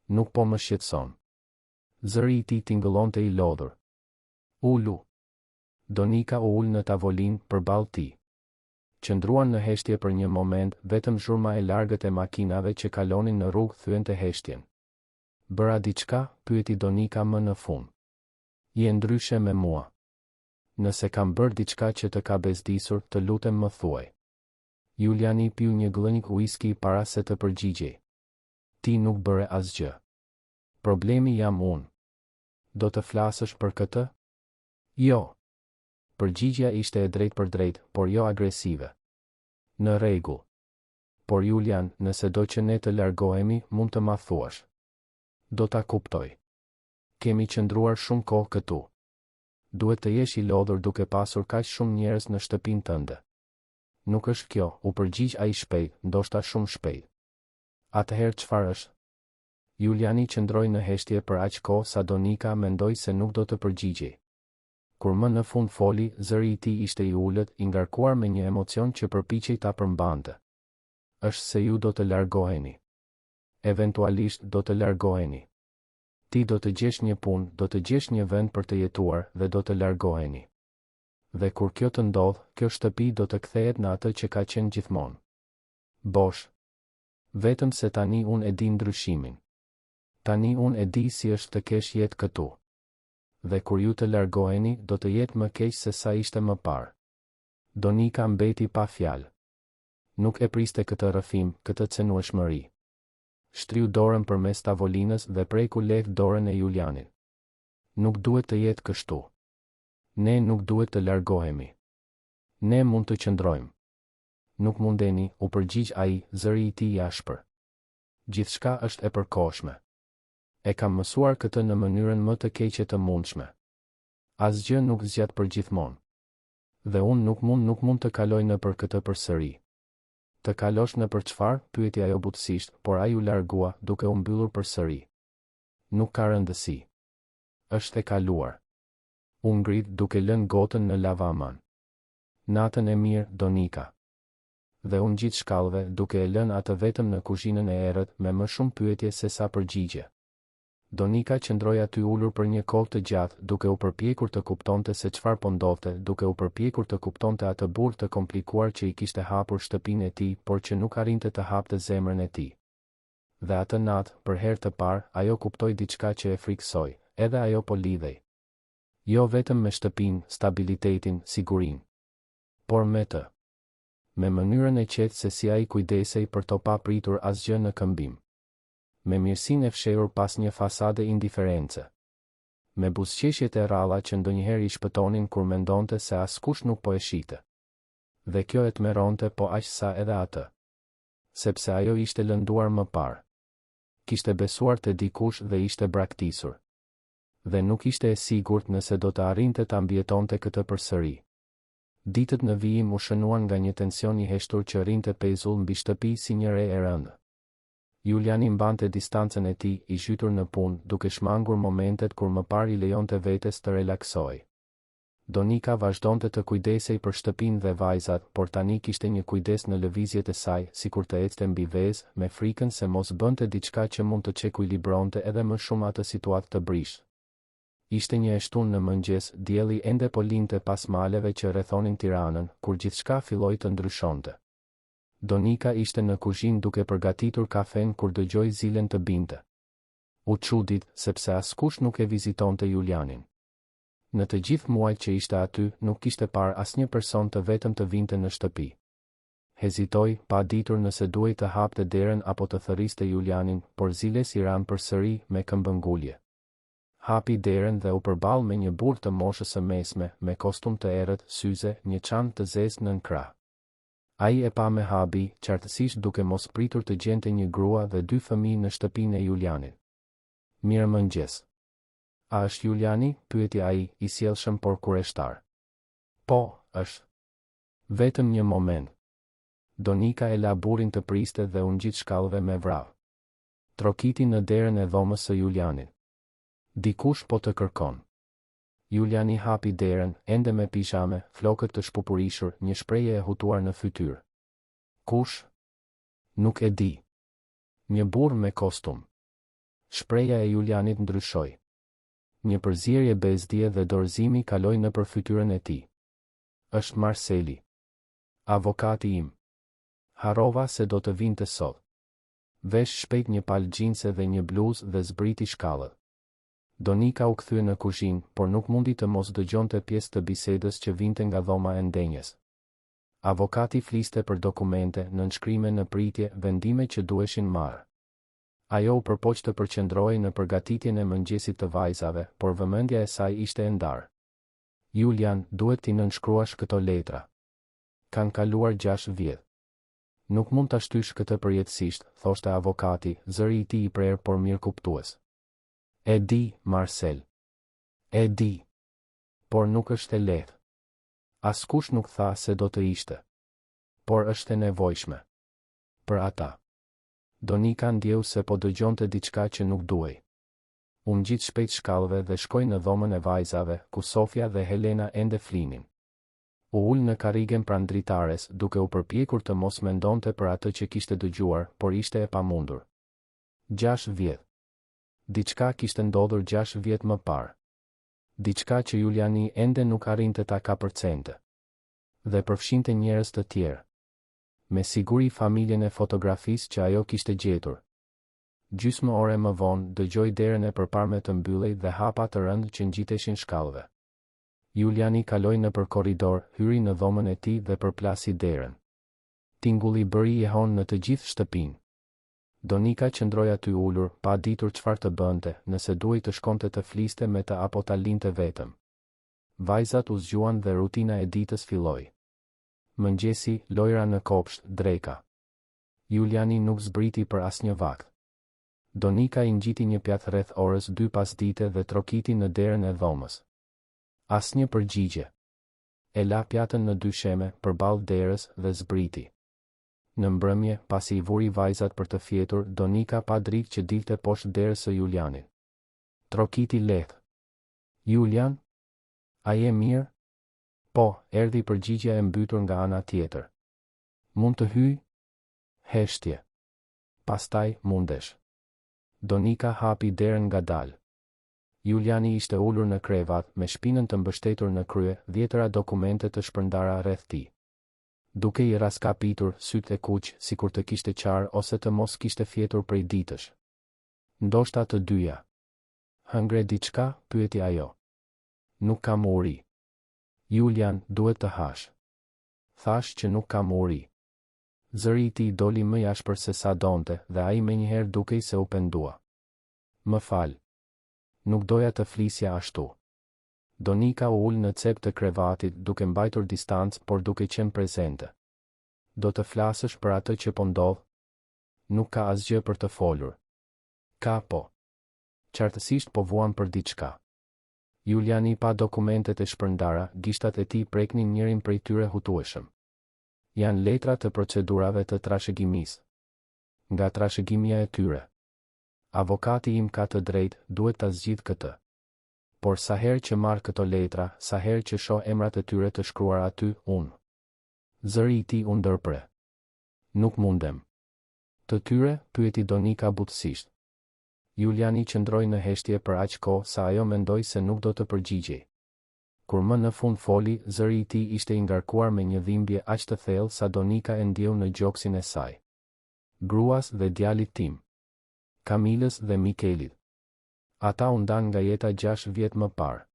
[SPEAKER 1] Nuk po më shqetëson. Zëri i tij tingëllonte i lodhur. Ulu. Donika u ul në tavolinë përballë tij. Qëndruan në heshtje për një moment, vetëm zhurma e largët e makinave që kalonin në rrugë thyente heshtjen. Bëra diçka, pyeti Donika më në fund. Je ndryshe me mua. Nëse kam bërë diçka që të ka bezdisur, të lutem më thuaj. Juliani piu një glënjë whisky para se të përgjigjej. Ti nuk bëre asgjë. Problemi jam unë. Do të flasësh për këtë? Jo. Përgjigjja ishte e drejtë për drejtë, por jo agresive. Në rregull. Por Julian, nëse do që ne të largohemi, mund të ma thuash. Do ta kuptoj. Kemi qëndruar shumë kohë këtu. Duhet të jesh i lodhur duke pasur kaq shumë njerëz në shtëpinë tënde. Nuk është kjo, u përgjigj ai shpejt, ndoshta shumë shpejt. Atëherë çfarë është? Juliani qëndroi në heshtje për aq kohë sa Donika mendoi se nuk do të përgjigjej. Kur më në fund foli, zëri i tij ishte i ulët, i ngarkuar me një emocion që përpiqej ta përmbante. Është se ju do të largoheni. Eventualisht do të largoheni. Ti do të gjesh një punë, do të gjesh një vend për të jetuar dhe do të largoheni. Dhe kur kjo të ndodh, kjo shtëpi do të kthehet në atë që ka qenë gjithmonë. Bosh. Vetëm se tani unë e di ndryshimin. Tani unë e di si është të kesh jetë këtu. Dhe kur ju të largoheni, do të jetë më keq se sa ishte më parë. Donika mbeti pa fjalë. Nuk e priste këtë rrëfim, këtë cenueshmëri. Shtriu dorën përmes tavolinës dhe preku lehtë dorën e Julianit. Nuk duhet të jetë kështu. Ne nuk duhet të largohemi. Ne mund të qëndrojmë. Nuk mundeni, u përgjigj ai, zëri i tij i ashpër. Gjithçka është e përkohshme. E kam mësuar këtë në mënyrën më të keqe të mundshme. Asgjë nuk zgjat për gjithmonë. Dhe unë nuk mund të kaloj në për këtë përsëri. Të kalosh në për çfarë? Pyeti ajo butësisht, por ai u largua, duke u mbyllur përsëri. Nuk ka rëndësi. Është e kaluar. U ngrit duke lënë gotën në lavaman. Natën e mirë, Donika. Dhe unë gjithë shkallëve, duke e lënë atë vetëm në kuzhinën e errët, me më shumë pyetje se sa përgjigje. Donika qëndroi aty ulur për një kohë të gjatë, duke u përpjekur të kuptonte se çfarë po ndodhte, duke u përpjekur të kuptonte atë burr të komplikuar që i kishte hapur shtëpinë e tij, por që nuk arrinte të hapte zemrën e tij. Dhe atë natë, për herë të parë, ajo kuptoi diçka që e friksoi, edhe ajo po lidhej. Jo vetëm me shtëpinë, stabilitetin, sigurinë, por me të. Me mënyrën e qetë se si ai kujdesej për të pa pritur asgjë në këmbim. Me mirësinë e fshehur pas një fasade indiference. Me buzëqeshjet e rralla që ndonjëherë i shpëtonin kur mendonte se askush nuk po e shite. Dhe kjo e tmerronte po aq sa edhe atë. Sepse ajo ishte lënduar më parë. Kishte besuar te dikush dhe ishte braktisur. Dhe nuk ishte e sigurt nëse do të arrinte ta mbijetonte këtë përsëri. Ditët në vijim u shënuan nga një tension i heshtur që rrinte pezull mbi shtëpi si një re e rëndë. Juliani mbante distancën e tij, i zhytur në punë, duke shmangur momentet kur më parë i lejonte vetes të relaksoj. Donika vazhdonte të kujdesej për shtëpinë dhe vajzat, por tani kishte një kujdes në lëvizjet e saj, sikur të ecte mbi vezë, me frikën se mos bënte diçka që mund të çekuilibronte edhe më shumë atë situatë të brishtë. Ishte një eshtunë në mëngjes, dielli ende po linte pas maleve që rrethonin Tiranën, kur gjithçka filloi të ndryshonte. Donika ishte në kuzhinë duke përgatitur kafen kur dëgjoi zilen të binte. U çudit, sepse askush nuk e vizitonte Julianin. Në të gjithë muajt që ishte aty, nuk kishte parë asnjë person të vetëm të vinte në shtëpi. Hezitoi, pa ditur nëse duhej të hapte derën apo të thërriste Julianin, por ziles i ran përsëri me këmbëngulje. Hapi derën dhe u përball me një burr të moshës së mesme, me kostum të errët, syze, një çantë të zezë nën krah. Ai e pa me habi, qartësisht duke mos pritur të gjente një grua dhe 2 fëmijë në shtëpinë e Julianit. Mirëmëngjes. A është Juliani? Pyeti ai, i sjellshëm por kureshtar. Po, është. Vetëm një moment. Donika e la burrin të priste dhe u ngjit shkallëve me vrap. Trokiti në derën e dhomës së Julianit. Dikush po të kërkon. Juliani hapi derën, ende me pijame, flokët të shpupurishur, një shprehje e hutuar në fytyrë. Kush? Nuk e di. Një burr me kostum. Shprehja e Julianit ndryshoi. Një përzierje bezdie dhe dorëzimi kaloi nëpër fytyrën e tij. Është Marceli. Avokati im. Harrova se do të vinte sot. Vesh shpejt një palë xhinse dhe një bluzë dhe zbriti shkallët. Donika u kthye në kuzhinë, por nuk mundi të mos dëgjonte pjesë të bisedës që vinte nga dhoma e ndenjes. Avokati fliste për dokumente, nënshkrime në pritje, vendime që duheshin marrë. Ajo u përpoq të përqendrohej në përgatitjen e mëngjesit të vajzave, por vëmendja e saj ishte e ndarë. Julian, duhet t'i nënshkruash këto letra. Kanë kaluar 6 vjet. Nuk mund ta shtysh këtë përjetësisht, thoshte avokati, zëri i tij i prerë por mirëkuptues. E di, Marcel. E di. Por nuk është e lehtë. Askush nuk tha se do të ishte. Por është e nevojshme. Për ata. Donika ndjeu se po dëgjonte diçka që nuk duhej. U ngjit shpejt shkallëve dhe shkoi në dhomën e vajzave, ku Sofia dhe Helena ende flinin. U ul në karrigen pranë dritares, duke u përpjekur të mos mendonte për atë që kishte dëgjuar, por ishte e pamundur. 6 vjet. Diçka kishte ndodhur 6 vjet më parë. Diçka që Juliani ende nuk arrinte ta kapërcente. Dhe përfshinte njerëz të tjerë. Me siguri familjen e fotografisë që ajo kishte gjetur. Gjysmë ore më vonë dëgjoi derën e përparme të mbyllej dhe hapa të rënd që ngjiteshin shkallëve. Juliani kaloi nëpër korridor, hyri në dhomën e tij dhe përplasi derën. Tingulli bëri jehon në të gjithë shtëpinë. Donika qëndroi aty ulur, pa ditur çfarë të bënte, nëse duhej të shkonte të fliste me të apo ta linte vetëm. Vajzat u zgjuan dhe rutina e ditës filloi. Mëngjesi, lojra në kopsht, dreka. Juliani nuk zbriti për asnjë vakt. Donika i ngjiti një pjatë rreth orës 2 pasdite dhe trokiti në derën e dhomës. Asnjë përgjigje. E la pjatën në dysheme, përballë derës dhe zbriti. Në mbrëmje, pasi i vuri vajzat për të fjetur, Donika pa dritë që dilte poshtë derës së Julianit. Trokiti lehtë. Julian? A je mirë? Po, erdhi përgjigja e mbytur nga ana tjetër. Mund të hyj? Heshtje. Pastaj, mundesh. Donika hapi derën ngadalë. Juliani ishte ulur në krevat, me shpinën të mbështetur në krye, 10 dokumente të shpërndara rreth tij. Duke i raskapitur, sytë e kuq, sikur të kishte qarë ose të mos kishte fjetur prej ditësh. Ndoshta të dyja. Hëngre diçka? Pyeti ajo. Nuk kam uri. Julian, duhet të hash. Thash që nuk kam uri. Zëri i tij doli më jashpër se sa donte, dhe ai menjëherë dukej se u pendua. Më fal. Nuk doja të flisja ashtu. Donika u ul në cep të krevatit, duke mbajtur distancë, por duke qenë prezente. Do të flasësh për atë që po ndodh? Nuk ka asgjë për të folur. Ka po. Qartësisht po vuan për diçka. Juliani pa dokumentet e shpërndara, gishtat e tij preknin njërin prej tyre hutueshëm. Janë letra të procedurave të trashëgimisë. nga trashëgimia e tyre. Avokati im ka të drejtë, duhet ta zgjidh këtë. Por sa herë që marr këto letra, sa herë që shoh emrat e tyre të shkruar aty, unë. Zëri i tij u ndërpre. Nuk mundem. Të tyre, pyeti Donika butësisht. Juliani qëndroi në heshtje për aq kohë sa ajo mendoi se nuk do të përgjigjej. Kur më në fund foli, zëri i tij ishte i ngarkuar me një dhimbje aq të thellë sa Donika e ndjeu në gjoksin e saj. Gruas dhe djalit tim. Kamilës dhe Mikelit. Ata u ndan nga jeta 6 vjet më parë.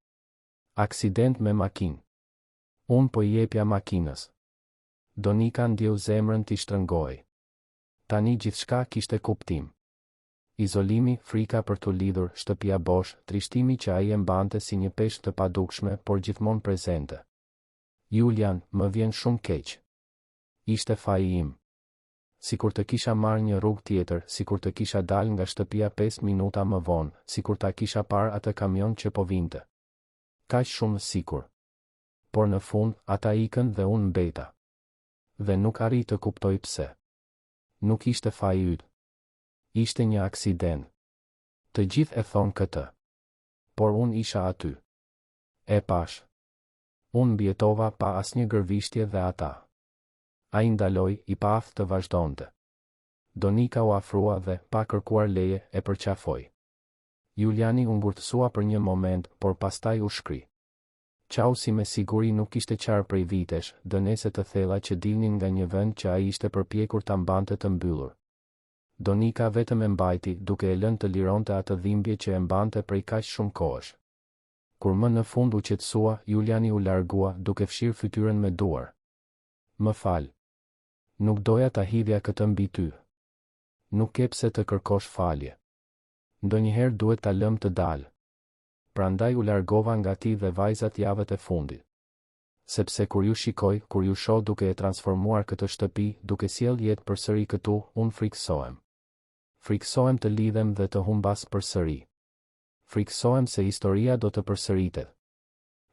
[SPEAKER 1] Aksident me makinë. Unë po i jepja makinës. Donika ndjeu zemrën t'i shtrëngoi. Tani gjithçka kishte kuptim. Izolimi, frika për t'u lidhur, shtëpia bosh, trishtimi që ai e mbante si një peshë të padukshme, por gjithmonë prezente. Julian, më vjen shumë keq. Ishte faji im. Sikur të kisha marrë një rrugë tjetër, sikur të kisha dalë nga shtëpia 5 minuta më vonë, sikur ta kisha parë atë kamion që po vinte. Kaq shumë sikur. Por në fund, ata ikën dhe unë mbeta. Dhe nuk arri të kuptoj pse. Nuk ishte faji yt. Ishte një aksident. Të gjithë e thonë këtë. Por unë isha aty. E pash. Unë mbjetova pa asnjë gërvishtje dhe ata. Ai ndaloi, i paftë të vazhdonte. Donika u afrua dhe, pa kërkuar leje, e përqafoi. Juliani u ngurtësua për një moment, por pastaj u shkri. Qau si me siguri nuk ishte qarë prej vitesh, dënese të thella që dilnin nga një vend që ai ishte përpjekur ta mbante të mbyllur. Donika vetëm e mbajti, duke e lënë të lironte atë dhimbje që e mbante prej kaq shumë kohësh. Kur më në fund u qetësua, Juliani u largua, duke fshirë fytyrën me duar. Më fal. Nuk doja ta hidhja këtë mbi ty. Nuk ke pse të kërkosh falje. Ndonjëherë duhet ta lëm të dalë. Prandaj u largova nga ti dhe vajzat javët e fundit. Sepse kur ju shikoj, kur ju shoh duke e transformuar këtë shtëpi, duke sjell jetë përsëri këtu, unë friksohem. Friksohem të lidhem dhe të humbas përsëri. Friksohem se historia do të përsëritet.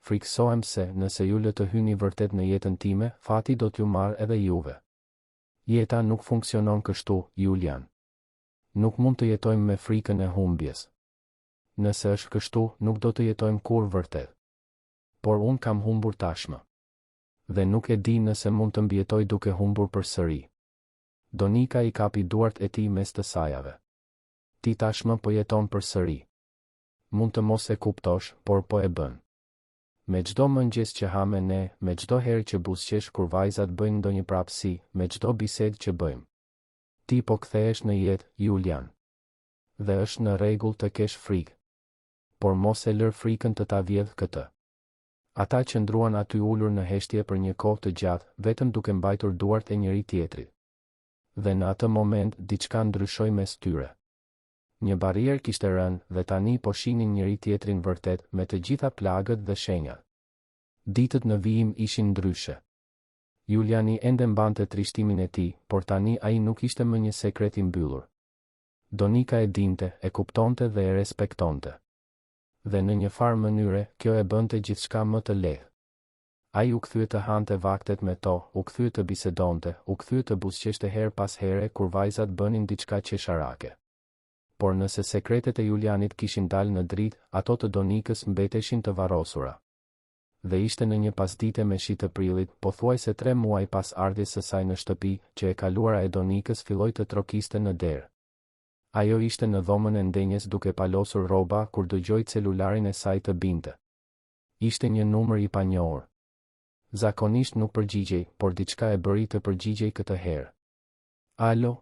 [SPEAKER 1] Friksohem se, nëse ju lë të hyni vërtet në jetën time, fati do t'ju marrë edhe juve. Jeta nuk funksionon kështu, Julian. Nuk mund të jetojmë me frikën e humbjes. Nëse është kështu, nuk do të jetojmë kur vërtet. Por unë kam humbur tashmë. Dhe nuk e di nëse mund të mbjetoj duke humbur përsëri. Donika i kapi duart e tij mes të sajave. Ti tashmë po jeton përsëri. Mund të mos e kuptosh, por po e bën. Me çdo mëngjes që ha me ne, me çdo herë që buzëqesh kur vajzat bëjnë ndonjë prapësi, me çdo bisedë që bëjmë. Ti po kthehesh në jetë, Julian. Dhe është në rregull të kesh frikë. Por mos e lër frikën të ta vjedh këtë. Ata qëndruan aty ulur në heshtje për një kohë të gjatë, vetëm duke mbajtur duart e njëri tjetrit. Dhe në atë moment diçka ndryshoi mes tyre. Një barierë kishte rënë dhe tani po shihnin njëri tjetrin vërtet, me të gjitha plagët dhe shenjat. Ditët në vijim ishin ndryshe. Juliani ende mbante trishtimin e tij, por tani ai nuk ishte më një sekret i mbyllur. Donika e dinte, e kuptonte dhe e respektonte. Dhe në një farë mënyre, kjo e bënte gjithçka më të lehtë. Ai u kthye të hante vaktet me to, u kthye të bisedonte, u kthye të buzëqeshte her pas here kur vajzat bënin diçka qesharake. Por nëse sekretet e Julianit kishin dalë në dritë, ato të Donikës mbeteshin të varrosura. Dhe ishte në një pasdite me shi të prillit, pothuajse 3 muaj pas ardhjes së saj në shtëpi, që e kaluara e Donikës filloi të trokiste në derë. Ajo ishte në dhomën e ndenjes duke palosur rroba kur dëgjoi celularin e saj të binte. Ishte një numër i panjohur. Zakonisht nuk përgjigjej, por diçka e bëri të përgjigjej këtë herë. Alo?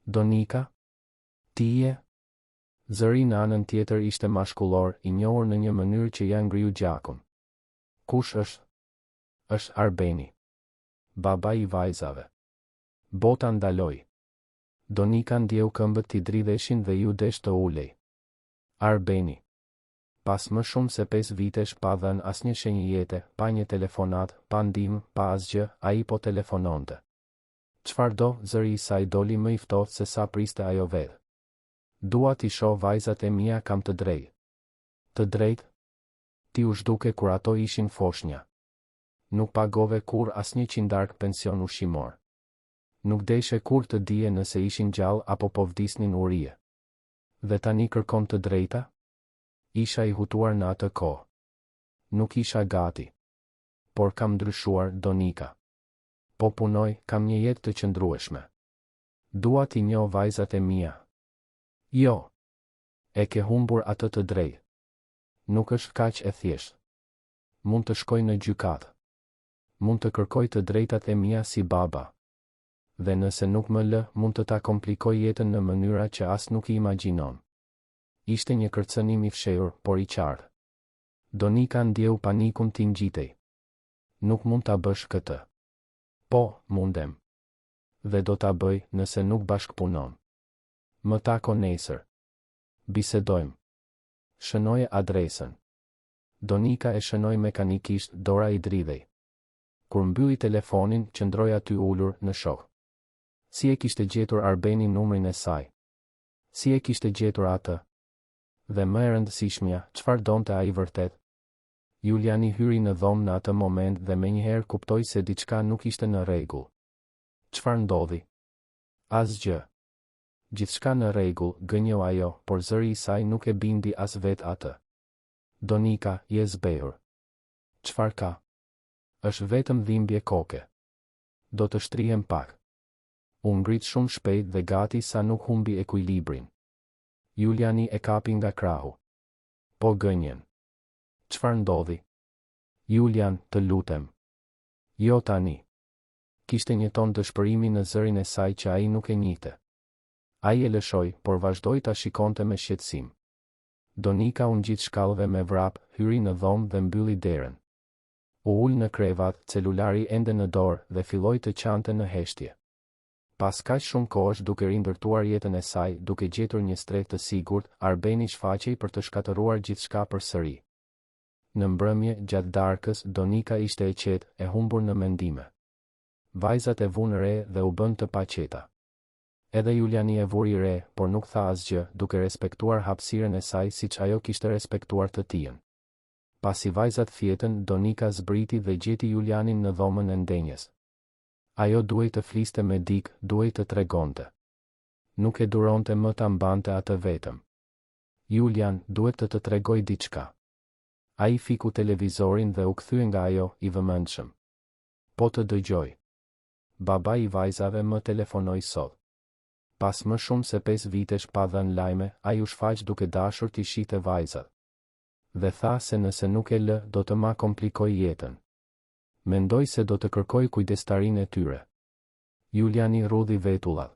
[SPEAKER 1] Donika? Ti je? Zëri në anën tjetër ishte mashkullor, i njohur në një mënyrë që ja ngriu gjakun. Kush është? Është Arbeni. Baba i vajzave. Bota ndaloi. Donika ndjeu këmbët t'i dridheshin dhe ju desh të ulej. Arbeni. Pas më shumë se 5 vitesh pa dhënë asnjë shenjë jete, pa një telefonat, pa ndihmë, pa asgjë, ai po telefononte. Çfarëdo, zëri i saj doli më i ftohtë se sa priste ajo vetë. Dua t'i shoh vajzat e mia, kam të drejtë. Të drejtë? Ti u zhduke kur ato ishin foshnja. Nuk pagove kur asnjë qindark pension ushqimor. Nuk deshe kur të dije nëse ishin gjallë apo po vdisnin urije. Dhe tani kërkon të drejta? Isha i hutuar në atë kohë. Nuk isha gati. Por kam ndryshuar, Donika. Po punoj, kam një jetë të qëndrueshme. Dua t'i njoh vajzat e mia. Jo. E ke humbur atë të drejtë. Nuk është kaq e thjeshtë. Mund të shkoj në gjykatë. Mund të kërkoj të drejtat e mia si baba. Dhe nëse nuk më lë, mund të ta komplikoj jetën në mënyra që as nuk i imagjinon. Ishte një kërcënim i fshehur, por i qartë. Donika ndjeu panikun t'i ngjitej. Nuk mund ta bësh këtë. Po, mundem. Dhe do ta bëj nëse nuk bashkëpunon. Më tako nesër. Bisedojmë. Shënoje adresën. Donika e shënoi mekanikisht, dora i dridhej. Kur mbylli telefonin, qëndroi aty ulur në shok. Si e kishte gjetur Arbeni numrin e saj? Si e kishte gjetur atë? Dhe më e rëndësishmja, çfarë donte ai vërtet? Juliani hyri në dhomë në atë moment dhe menjëherë kuptoi se diçka nuk ishte në rregull. Çfarë ndodhi? Asgjë. Gjithçka në rregull, gënjeu ajo, por zëri i saj nuk e bindi as vetë atë. Donika, je zbehur. Çfarë ka? Është vetëm dhimbje koke. Do të shtrihem pak. U ngrit shumë shpejt dhe gati sa nuk humbi ekuilibrin. Juliani e kapi nga krahu. Po gënjen. Çfarë ndodhi? Julian, të lutem. Jo tani. Kishte një ton dëshpërimi në zërin e saj që ai nuk e njihte. Ai e lëshoi, por vazhdoi ta shikonte me shqetësim. Donika u ngjit shkallëve me vrap, hyri në dhomë dhe mbylli derën. U ul në krevat, celulari ende në dorë dhe filloi të qante në heshtje. Pas kaq shumë kohësh duke rindërtuar jetën e saj, duke gjetur një strehë të sigurt, Arbeni shfaqej për të shkatëruar gjithçka përsëri. Në mbrëmje, gjatë darkës, Donika ishte e qetë, e humbur në mendime. Vajzat e vunë re dhe u bën të paqeta. Edhe Juliani e vuri re, por nuk tha asgjë, duke respektuar hapësirën e saj siç ajo kishte respektuar të tijën. Pasi vajzat fjetën, Donika zbriti dhe gjeti Julianin në dhomën e ndenjes. Ajo duhej të fliste me dik, duhej të tregonte. Nuk e duronte më ta mbante atë vetëm. Julian, duhet të tregoj diçka. Ai fiku televizorin dhe u kthye nga ajo, i vëmendshëm. Po të dëgjoj. Baba i vajzave më telefonoi sot. Pas më shumë se 5 vitesh pa dhënë lajme, ai u shfaq duke dashur t'i shihte vajzat. Dhe tha se nëse nuk e lë, do të ma komplikoj jetën. Mendoj se do të kërkoj kujdestarinë e tyre. Juliani rudhi vetullat.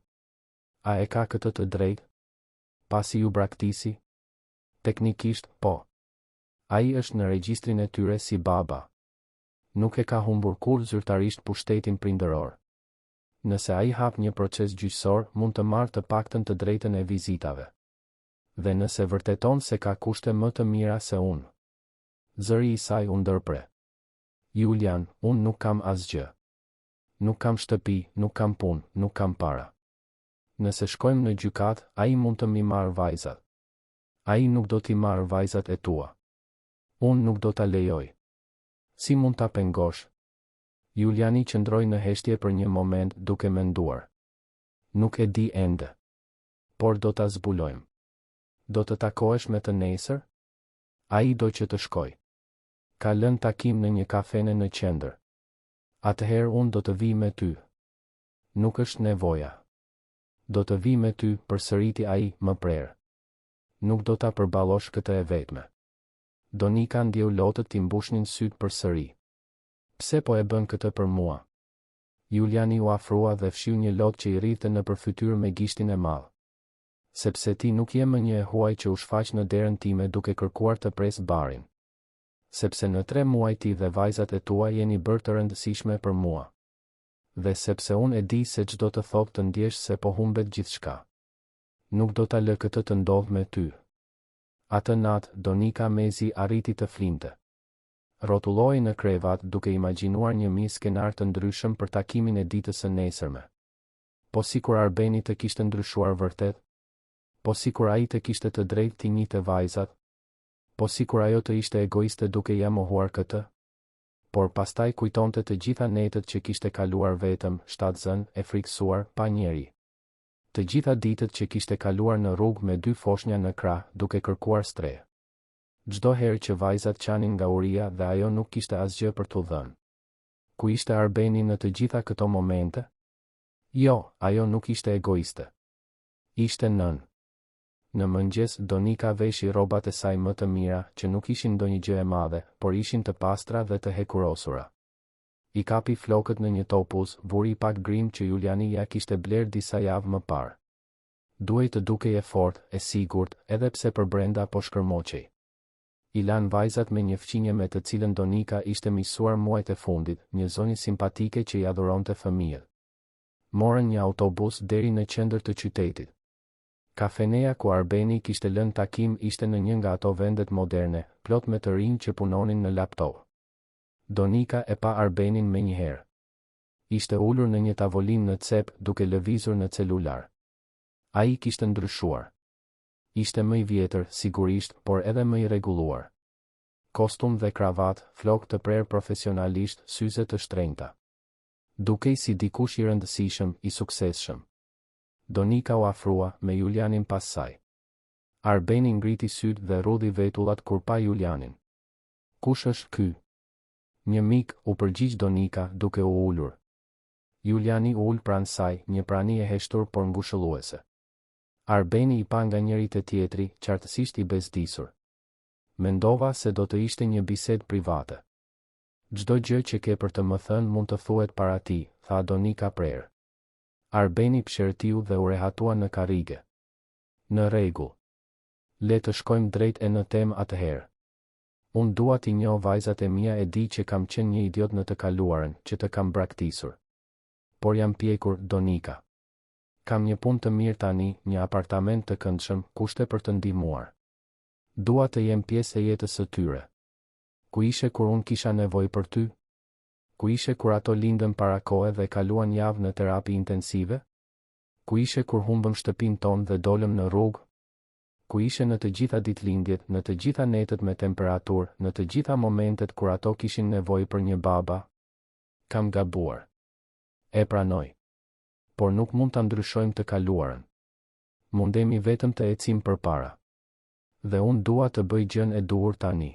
[SPEAKER 1] A e ka këtë të drejtë? Pasi ju braktisi? Teknikisht, po. Ai është në regjistrin e tyre si baba. Nuk e ka humbur kur zyrtarisht pushtetin prindëror. Nëse ai hap një proces gjyqësor, mund të marrë të paktën të drejtën e vizitave. Dhe nëse vërteton se ka kushte më të mira se unë. Zëri i saj u ndërpre. Julian, unë nuk kam asgjë. Nuk kam shtëpi, nuk kam punë, nuk kam para. Nëse shkojmë në gjykat, ai mund të mi marrë vajzat. Ai nuk do t'i marrë vajzat e tua. Unë nuk do t'a lejoj. Si mund t'a pengosh? Juliani qëndroi në heshtje për një moment duke menduar. Nuk e di ende. Por do t'a zbulojmë. Do të takohesh me të nesër? Ai do që të shkoj. Ka lënë takim në një kafene në qendër. Atëherë unë do të vi me ty. Nuk është nevoja. Do të vi me ty, përsëriti ai, më prerë. Nuk do ta përballosh këtë e vetme. Donika ndjeu lotët t'i mbushnin syt përsëri. Pse po e bën këtë për mua? Juliani u afrua dhe fshiu një lot që i rrithte nëpër fytyrë me gishtin e madh. Sepse ti nuk je më një e huaj që u shfaq në derën time duke kërkuar të pres barin. Sepse në 3 muaj ti dhe vajzat e tua jeni bërë të rëndësishme për mua. Dhe sepse unë e di se çdo të thotë të ndjesh se po humbet gjithçka. Nuk do ta lë këtë të ndodhë me ty. Atë natë, Donika mezi arriti të flinte. Rrotulloi në krevat duke imagjinuar një skenar të ndryshëm për takimin e ditës së nesërme. Po sikur Arbeni të kishte ndryshuar vërtet? Po sikur ai të kishte të drejtë t'i njihte vajzat? Po sikur ajo të ishte egoiste duke ja mohuar këtë? por pastaj kujtonte të gjitha netët që kishte kaluar vetëm, shtatzën, e frikësuar, pa njeri. Të gjitha ditët që kishte kaluar në rrugë me 2 foshnja në krah, duke kërkuar strehe. Çdo herë që vajzat qanin nga uria dhe ajo nuk kishte asgjë për t'u dhënë. Ku ishte Arbeni në të gjitha këto momente? Jo, ajo nuk ishte egoiste. Ishte nën. Në mëngjes, Donika veshi rrobat e saj më të mira, që nuk ishin ndonjë gjë e madhe, por ishin të pastra dhe të hekurosura. I kapi flokët në një topuz, vuri pak grim që Juliani ja kishte bler disa javë më parë. Duhej të dukej e fortë, e sigurt, edhe pse për brenda po shkërmoqej. I lan vajzat me një fqinje me të cilën Donika ishte miqësuar muajt e fundit, një zonjë simpatike që i adhuronte fëmijët. Morën një autobus deri në qendër të qytetit. Kafeneja ku Arbeni kishte lënë takim ishte në një nga ato vendet moderne, plot me të rinj që punonin në laptop. Donika e pa Arbenin me njëherë. Ishte ulur në një tavolinë në cep duke lëvizur në celular. Ai kishte ndryshuar. Ishte më i vjetër, sigurisht, por edhe më i rregulluar. Kostum dhe kravat, flok të prerë profesionalisht, syze të shtrenjta. Dukej si dikush i rëndësishëm, i suksesshëm. Donika u afrua me Julianin pas saj. Arbeni ngriti syt dhe rrudhi vetullat kur pa Julianin. Kush është ky? Një mik, u përgjigj Donika duke u ulur. Juliani u ul pranë saj, një prani e heshtur por ngushëlluese. Arbeni i pa nga njëri te tjetri, qartësisht i bezdisur. Mendova se do të ishte një bisedë private. Çdo gjë që ke për të më thënë mund të thuhet para ti, tha Donika prerë. Arbeni pshërtiu dhe u rehatua në karrige. Në rregull. Le të shkojmë drejt e në temë atëherë. Unë dua t'i njoh vajzat e mia, e di që kam qenë një idiot në të kaluarën, që të kam braktisur. Por jam pjekur, Donika. Kam një punë të mirë tani, një apartament të këndshëm, kushte për të ndihmuar. Dua të jem pjesë e jetës së tyre. Ku ishe kur unë kisha nevojë për ty? Ku ishe kur ato lindën para kohe dhe kaluan javë në terapi intensive? Ku ishe kur humbëm shtëpinë tonë dhe dolëm në rrugë? Ku ishe në të gjitha ditëlindjet, në të gjitha netët me temperaturë, në të gjitha momentet kur ato kishin nevojë për një baba? Kam gabuar. E pranoj. Por nuk mund ta ndryshojmë të kaluarën. Mundemi vetëm të ecim përpara. Dhe unë dua të bëj gjën e duhur tani.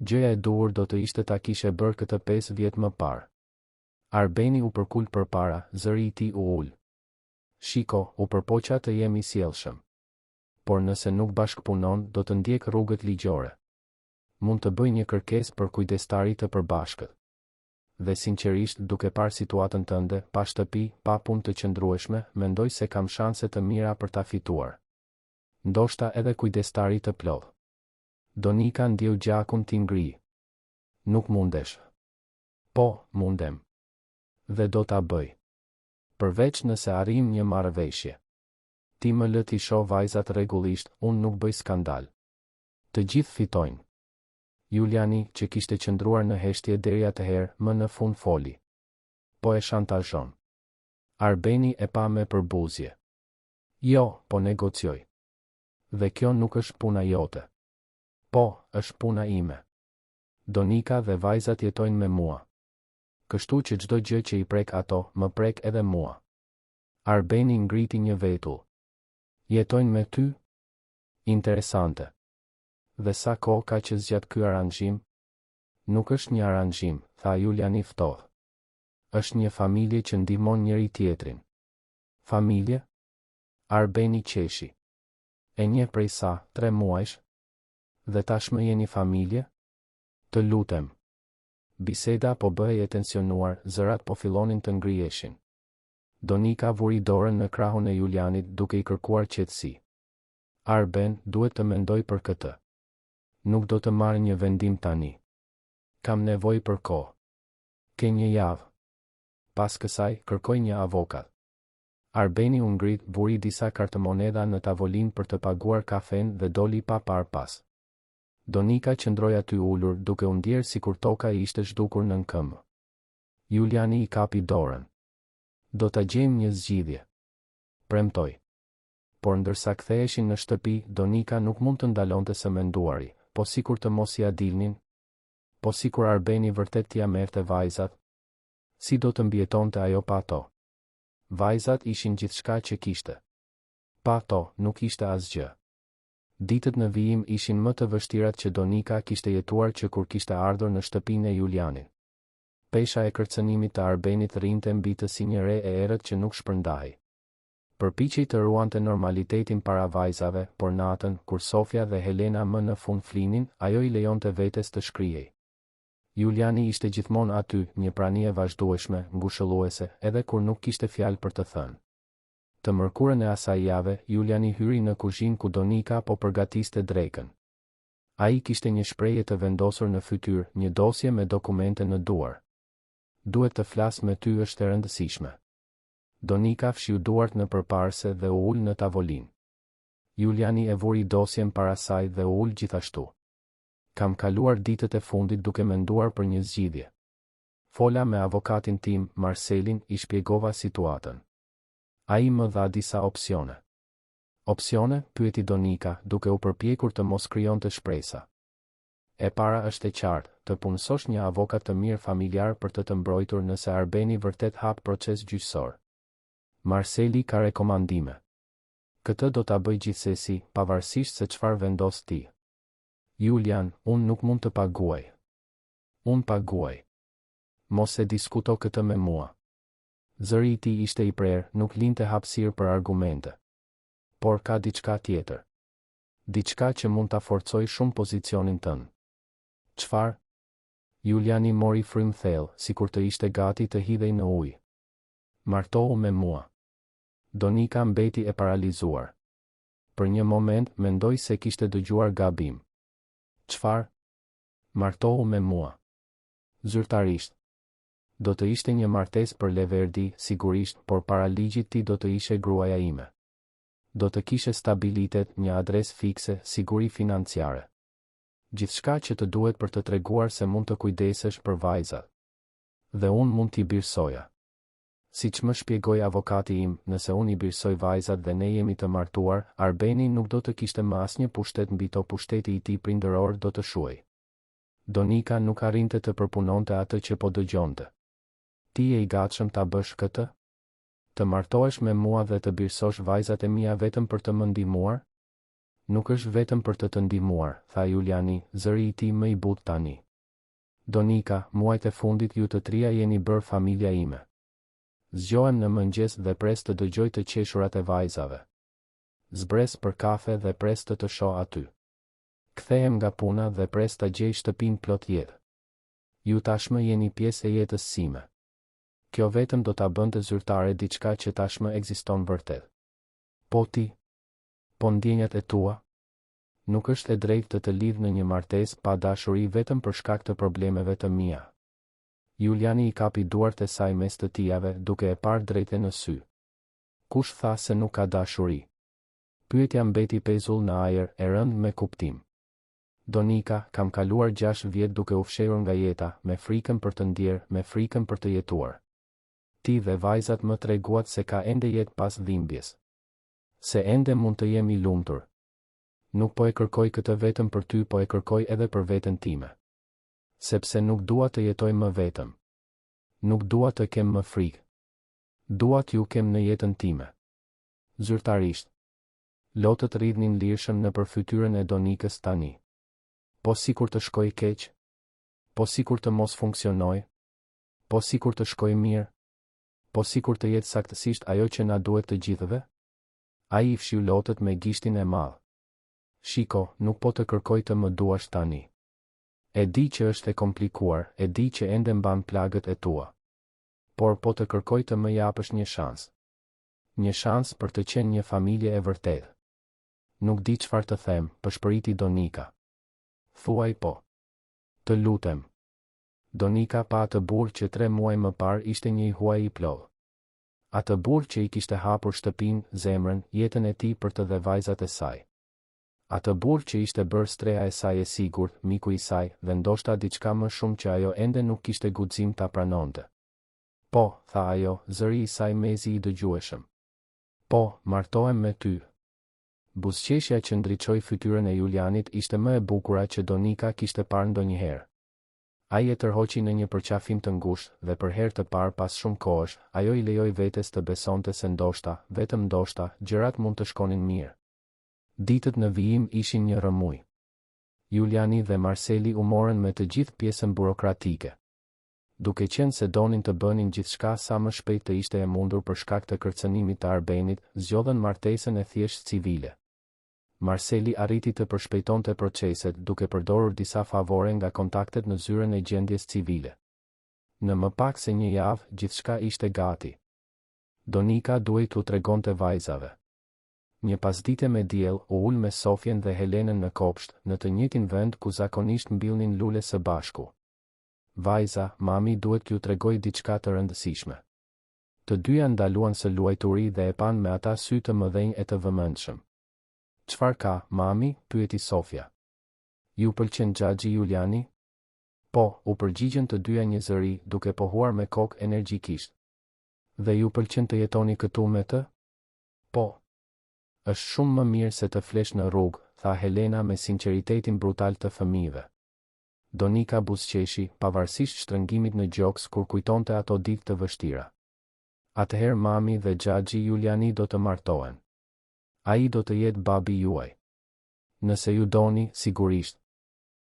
[SPEAKER 1] Gjëja e duhur do të ishte ta kishe bërë këtë 5 vjet më parë. Arbeni u përkul përpara, zëri i tij u ul. Shiko, u përpoqa të jem i sjellshëm. Por nëse nuk bashkëpunon, do të ndjek rrugët ligjore. Mund të bëj një kërkesë për kujdestari të përbashkët. Dhe sinqerisht, duke parë situatën tënde, pa shtëpi, pa punë të qëndrueshme, mendoj se kam shanse të mira për ta fituar. Ndoshta edhe kujdestari të plodh. Donika ndjeu gjakun t'i ngri. Nuk mundesh. Po, mundem. Dhe do ta bëj. Përveç nëse arrim një marrëveshje. Ti më lë t'i shoh vajzat rregullisht, unë nuk bëj skandal. Të gjithë fitojnë. Juliani, që kishte qëndruar në heshtje deri atëherë, më në fund foli. Po e shantazhon. Arbeni e pa me përbuzje. Jo, po negocioj. Dhe kjo nuk është puna jote. Po, është puna ime. Donika dhe vajzat jetojnë me mua. Kështu që çdo gjë që i prek ato, më prek edhe mua. Arbeni ngriti një vetull. Jetojnë me ty? Interesante. Dhe sa kohë ka që zgjat ky aranzhim? Nuk është një aranzhim, tha Juliani ftohtë. Është një familje që ndihmon njëri tjetrin. Familje? Arbeni qeshi. E njeh prej sa, 3 muajsh? Dhe tashmë jeni familje? Të lutem. Biseda po bëhej e tensionuar, zërat po fillonin të ngriheshin. Donika vuri dorën në krahun e Julianit duke i kërkuar qetësi. Arben, duhet të mendoj për këtë. Nuk do të marrë një vendim tani. Kam nevojë për kohë. Ke një javë. Pas kësaj, kërkoj një avokat. Arbeni u ngrit, vuri disa kartëmoneda në tavolinë për të paguar kafen dhe doli pa parë pas. Donika qëndroi aty ulur, duke u ndjerë sikur toka i ishte zhdukur nën këmbë. Juliani i kapi dorën. Do ta gjejmë një zgjidhje. Premtoj. Por ndërsa ktheheshin në shtëpi, Donika nuk mund të ndalonte së menduari, po sikur të mos ia dilnin. po sikur Arbeni vërtet t'ia merrte vajzat. Si do të mbjetonte ajo pa to? Vajzat ishin gjithçka që kishte. Pa to, nuk ishte asgjë. Ditët në vijim ishin më të vështirat që Donika kishte jetuar që kur kishte ardhur në shtëpinë e Julianit. Pesha e kërcënimit të Arbenit rrinte mbi të si një re e errët që nuk shpërndahej. Përpiqej të ruante normalitetin para vajzave, por natën, kur Sofia dhe Helena më në fund flinin, ajo I lejonte vetes të shkrihej. Juliani ishte gjithmonë aty, një prani e vazhdueshme, ngushëlluese, edhe kur nuk kishte fjalë për të thënë. Të mërkurën e asaj jave, Juliani hyri në kuzhinë ku Donika po përgatiste drekën. Ai kishte një shprehje të vendosur në fytyrë, një dosje me dokumente në duar. Duhet të flas me ty, është e rëndësishme. Donika fshiu duart në përparse dhe u ul në tavolinë. Juliani e vuri dosjen para saj dhe u ul gjithashtu. Kam kaluar ditët e fundit duke menduar për një zgjidhje. Fola me avokatin tim, Marcelin, I shpjegova situatën. Ai më dha disa opsione. Opsione, pyeti Donika, duke u përpjekur të mos krijonte shpresa. E para është e qartë, të punësosh një avokat të mirë familjar për të mbrojtur nëse Arbeni vërtet hap proces gjyqësor. Marceli ka rekomandime. Këtë do ta bëj gjithsesi, pavarësisht se çfarë vendos ti. Julian, unë nuk mund të paguaj. Unë paguaj. Mos e diskuto këtë me mua. Zëri I tij ishte I prerë, nuk linte hapësirë për argumente. Por ka diçka tjetër. Diçka që mund ta forcoj shumë pozicionin tënd. Çfarë? Juliani mori frym thellë, sikur të ishte gati të hidhej në ujë. Martohu me mua. Donika mbeti e paralizuar. Për një moment mendoi se kishte dëgjuar gabim. Çfarë? Martohu me mua. Zyrtarisht. Do të ishte një martesë për Leverdi, sigurisht, por para ligjit ti do të ishe gruaja ime. Do të kishe stabilitet, një adresë fikse, siguri financiare. Gjithçka që të duhet për të treguar se mund të kujdesesh për vajzat. Dhe unë mund t'i birsoja. Siç më shpjegoi avokati im, nëse unë I birsoj vajzat dhe ne jemi të martuar, Arbeni nuk do të kishte më asnjë pushtet mbi to, pushteti I tij prindëror do të shuhej. Donika nuk arrinte të përpunonte atë që po dëgjonte. Ti je I gatshëm ta bësh këtë? Të martohesh me mua dhe të birsosh vajzat e mia vetëm për të më ndihmuar? Nuk është vetëm për të ndihmuar, tha Juliani, zëri I tij më I butë tani. Donika, muajt e fundit ju të trija jeni bërë familja ime. Zgjohem në mëngjes dhe pres të dëgjoj të qeshurat e vajzave. Zbres për kafe dhe pres të shoh aty. Kthehem nga puna dhe pres ta gjej shtëpinë plot jetë. Ju tashmë jeni pjesë e jetës sime. Kjo vetëm do ta bënte zyrtare diçka që tashmë ekziston vërtet. Po ti? Po ndjenjat e tua? Nuk është e drejtë të lidh në një martesë pa dashuri vetëm për shkak të problemeve të mia. Juliani I kapi duart e saj mes të tijave, duke e parë drejtë në sy. Kush tha se nuk ka dashuri? Pyetja mbeti pezull në ajër, e rënd me kuptim. Donika, kam kaluar 6 vjet duke u fshehur nga jeta, me frikën për të ndjerë, me frikën për të jetuar. Ti dhe vajzat më treguat se ka ende jetë pas dhimbjes. Se ende mund të jemi lumtur. Nuk po e kërkoj këtë vetëm për ty, po e kërkoj edhe për veten time. Sepse nuk dua të jetoj më vetëm. Nuk dua të kem më frikë. Dua t'ju kem në jetën time. Zyrtarisht. Lotët rridhnin lirshëm nëpër fytyrën e Donikës tani. Po sikur të shkoj keq? Po sikur të mos funksionoj? Po sikur të shkoj mirë? Po sikur të jetë saktësisht ajo që na duhet të gjithëve? Ai I fshiu lotët me gishtin e madh. Shiko, nuk po të kërkoj të më duash tani. E di që është e komplikuar, e di që ende mban plagët e tua. Por po të kërkoj të më japësh një shans. Një shans për të qenë një familje e vërtetë. Nuk di çfarë të them, përshpëriti Donika. Thuaj po. Të lutem. Donika pa atë burr që 3 muaj më parë ishte një I huaj I plodh. Atë burr që I kishte hapur shtëpinë, zemrën, jetën e tij për të dhe vajzat e saj. Atë burr që ishte bërë streha e saj e sigurt, miku I saj, dhe ndoshta diçka më shumë që ajo ende nuk kishte guxim ta pranonte. Po, tha ajo, zëri I saj mezi I dëgjueshëm. Po, martohem me ty. Buzëqeshja që ndriçoi fytyrën e Julianit ishte më e bukura që Donika kishte parë ndonjëherë. Ai e tërhoqi në një përqafim të ngushtë dhe për herë të parë pas shumë kohësh, ajo i lejoi vetes të besonte se ndoshta, vetëm ndoshta, gjërat mund të shkonin mirë. Ditët në vijim ishin një rrëmuj. Juliani dhe Marceli u morën me të gjithë pjesën burokratike. Duke qenë se donin të bënin gjithçka sa më shpejt të ishte e mundur për shkak të kërcënimit të Arbenit, zgjodhen martesën e thjesht civile. Marceli arriti të përshpejtonte proceset duke përdorur disa favore nga kontaktet në zyrën e gjendjes civile. Në më pak se një javë, gjithçka ishte gati. Donika duhej t'u tregonte vajzave. Një pasdite me diell, u ul me Sofjen dhe Helenën në kopsht, në të njëjtin vend ku zakonisht mbillnin lule së bashku. Vajza, mami duhet t'ju tregoj diçka të rëndësishme. Të dyja ndaluan së luajturi dhe e pan me ata sy të mëdhenj e të vëmendshëm. Çfarë ka, mami? Pyeti Sofja. Ju pëlqen Xhaxhi Juliani? Po, u përgjigjen të dyja një zëri, duke pohuar me kokë energjikisht. Dhe ju pëlqen të jetoni këtu me të? Po. Është shumë më mirë se të flesh në rrugë, tha Helena me sinqeritetin brutal të fëmijëve. Donika buzëqeshi, pavarësisht shtrëngimit në gjoks kur kujtonte ato ditë të vështira. Atëherë mami dhe Xhaxhi Juliani do të martohen. Ai do të jetë babi juaj. Nëse ju doni, sigurisht.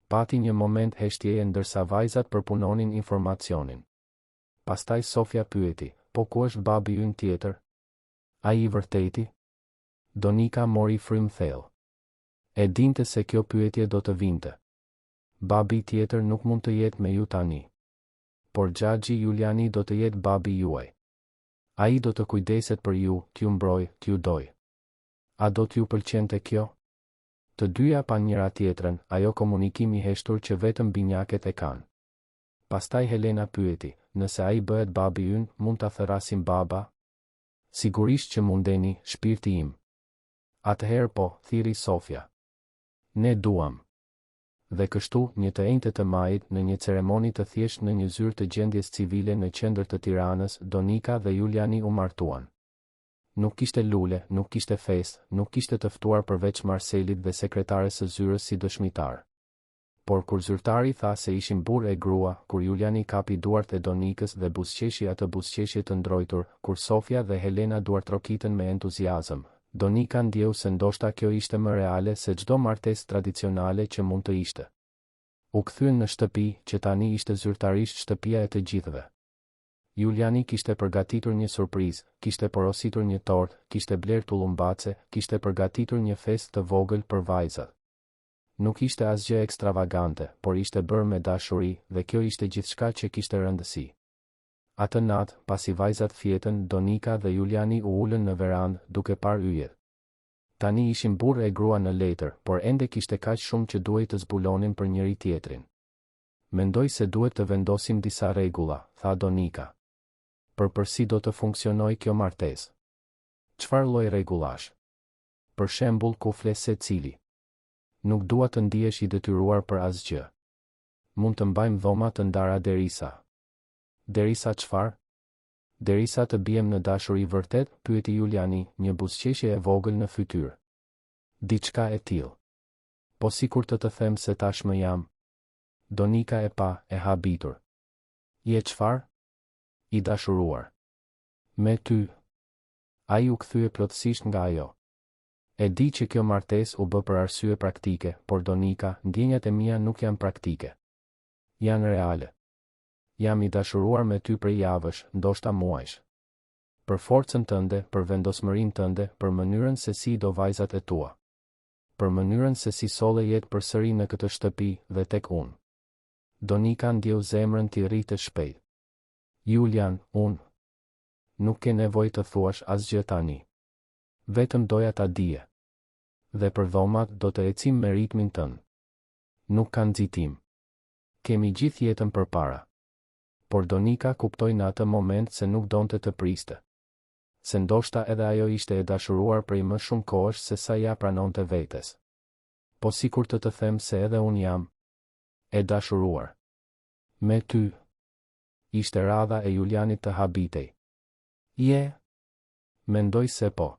[SPEAKER 1] Pati një moment heshtjeje ndërsa vajzat përpunonin informacionin. Pastaj Sofja pyeti, po ku është babi ynë tjetër? Ai i vërteti? Donika mori frym thellë. E dinte se kjo pyetje do të vinte. Babi tjetër nuk mund të jetë me ju tani. Por Xhaxhi Juliani do të jetë babi juaj. Ai do të kujdeset për ju, t'ju mbroj, t'ju doj. A do t'ju pëlqente kjo? Të dyja pan njëra tjetrën, ajo komunikimi heshtur që vetëm binjaket e kanë. Pastaj Helena pyeti, nëse ai bëhet babi ynë, mund ta thërasim baba? Sigurisht që mundeni, shpirti im. Atëherë po, thiri Sofja. Ne duam. Dhe kështu, një të enjtë të majit, në një ceremoni të thjesht në një zyrë të gjendjes civile në qendër të Tiranës, Donika dhe Juliani u martuan. Nuk kishte lule, nuk kishte fest, nuk kishte të ftuar përveç Marcelit dhe sekretares së zyrës si dëshmitar. Por kur zyrtari tha se ishin burrë e grua, kur Juliani kapi duart e Donikës dhe buzëqeshi atë buzëqeshje të ndrojtur, kur Sofja dhe Helena duartrokitën me entuziazëm, Donika ndjeu se ndoshta kjo ishte më reale se çdo martesë tradicionale që mund të ishte. U kthyen në shtëpi, që tani ishte zyrtarisht shtëpia e të gjithëve. Juliani kishte përgatitur një surprizë, kishte porositur një tortë, kishte bler tullumbace, kishte përgatitur një festë të vogël për vajzat. Nuk ishte asgjë ekstravagante, por ishte bërë me dashuri dhe kjo ishte gjithçka që kishte rëndësi. Atë natë, pasi vajzat fjetën, Donika dhe Juliani u ulën në verandë, duke parë yjet. Tani ishin burrë e grua në letër, por ende kishte kaq shumë që duhej të zbulonin për njëri tjetrin. Mendoj se duhet të vendosim disa rregulla, tha Donika. Përsi do të funksionoj kjo martesë? Çfarë lloj rregullash? Për shembull, ku fles secili. Nuk dua të ndihesh i detyruar për asgjë. Mund të mbajmë dhoma të ndara derisa. Derisa çfarë? Derisa të bijem në dashuri vërtet, pyeti Juliani, një buzëqeshje e vogël në fytyrë. Diçka e tillë. Po sikur të them se tashmë jam. Donika e pa, e habitur. Je çfarë? I dashuruar. Me ty. Ai u kthye plotësisht nga ajo. E di që kjo martesë u bë për arsye praktike, por Donika, ndjenjat e mia nuk janë praktike. Janë reale. Jam i dashuruar me ty për javësh, ndoshta muajsh. Për forcën tënde, për vendosmërinë tënde, për mënyrën se si do vajzat e tua. Për mënyrën se si solle jetë përsëri në këtë shtëpi dhe tek unë. Donika ndjeu zemrën t'i rritë shpejt. Julian, unë. Nuk ke nevojë të thuash asgjë tani. Vetëm doja ta dije. Dhe për dhomat do të ecim me ritmin tënd. Nuk ka nxitim. Kemi gjithë jetën përpara. Por Donika kuptoi në atë moment se nuk donte të priste. Se ndoshta edhe ajo ishte e dashuruar prej më shumë kohësh se sa ja pranonte vetes. Po sikur të them se edhe unë jam e dashuruar. Me ty. Ishte radha e Julianit të habitej. Je? Mendoj se po.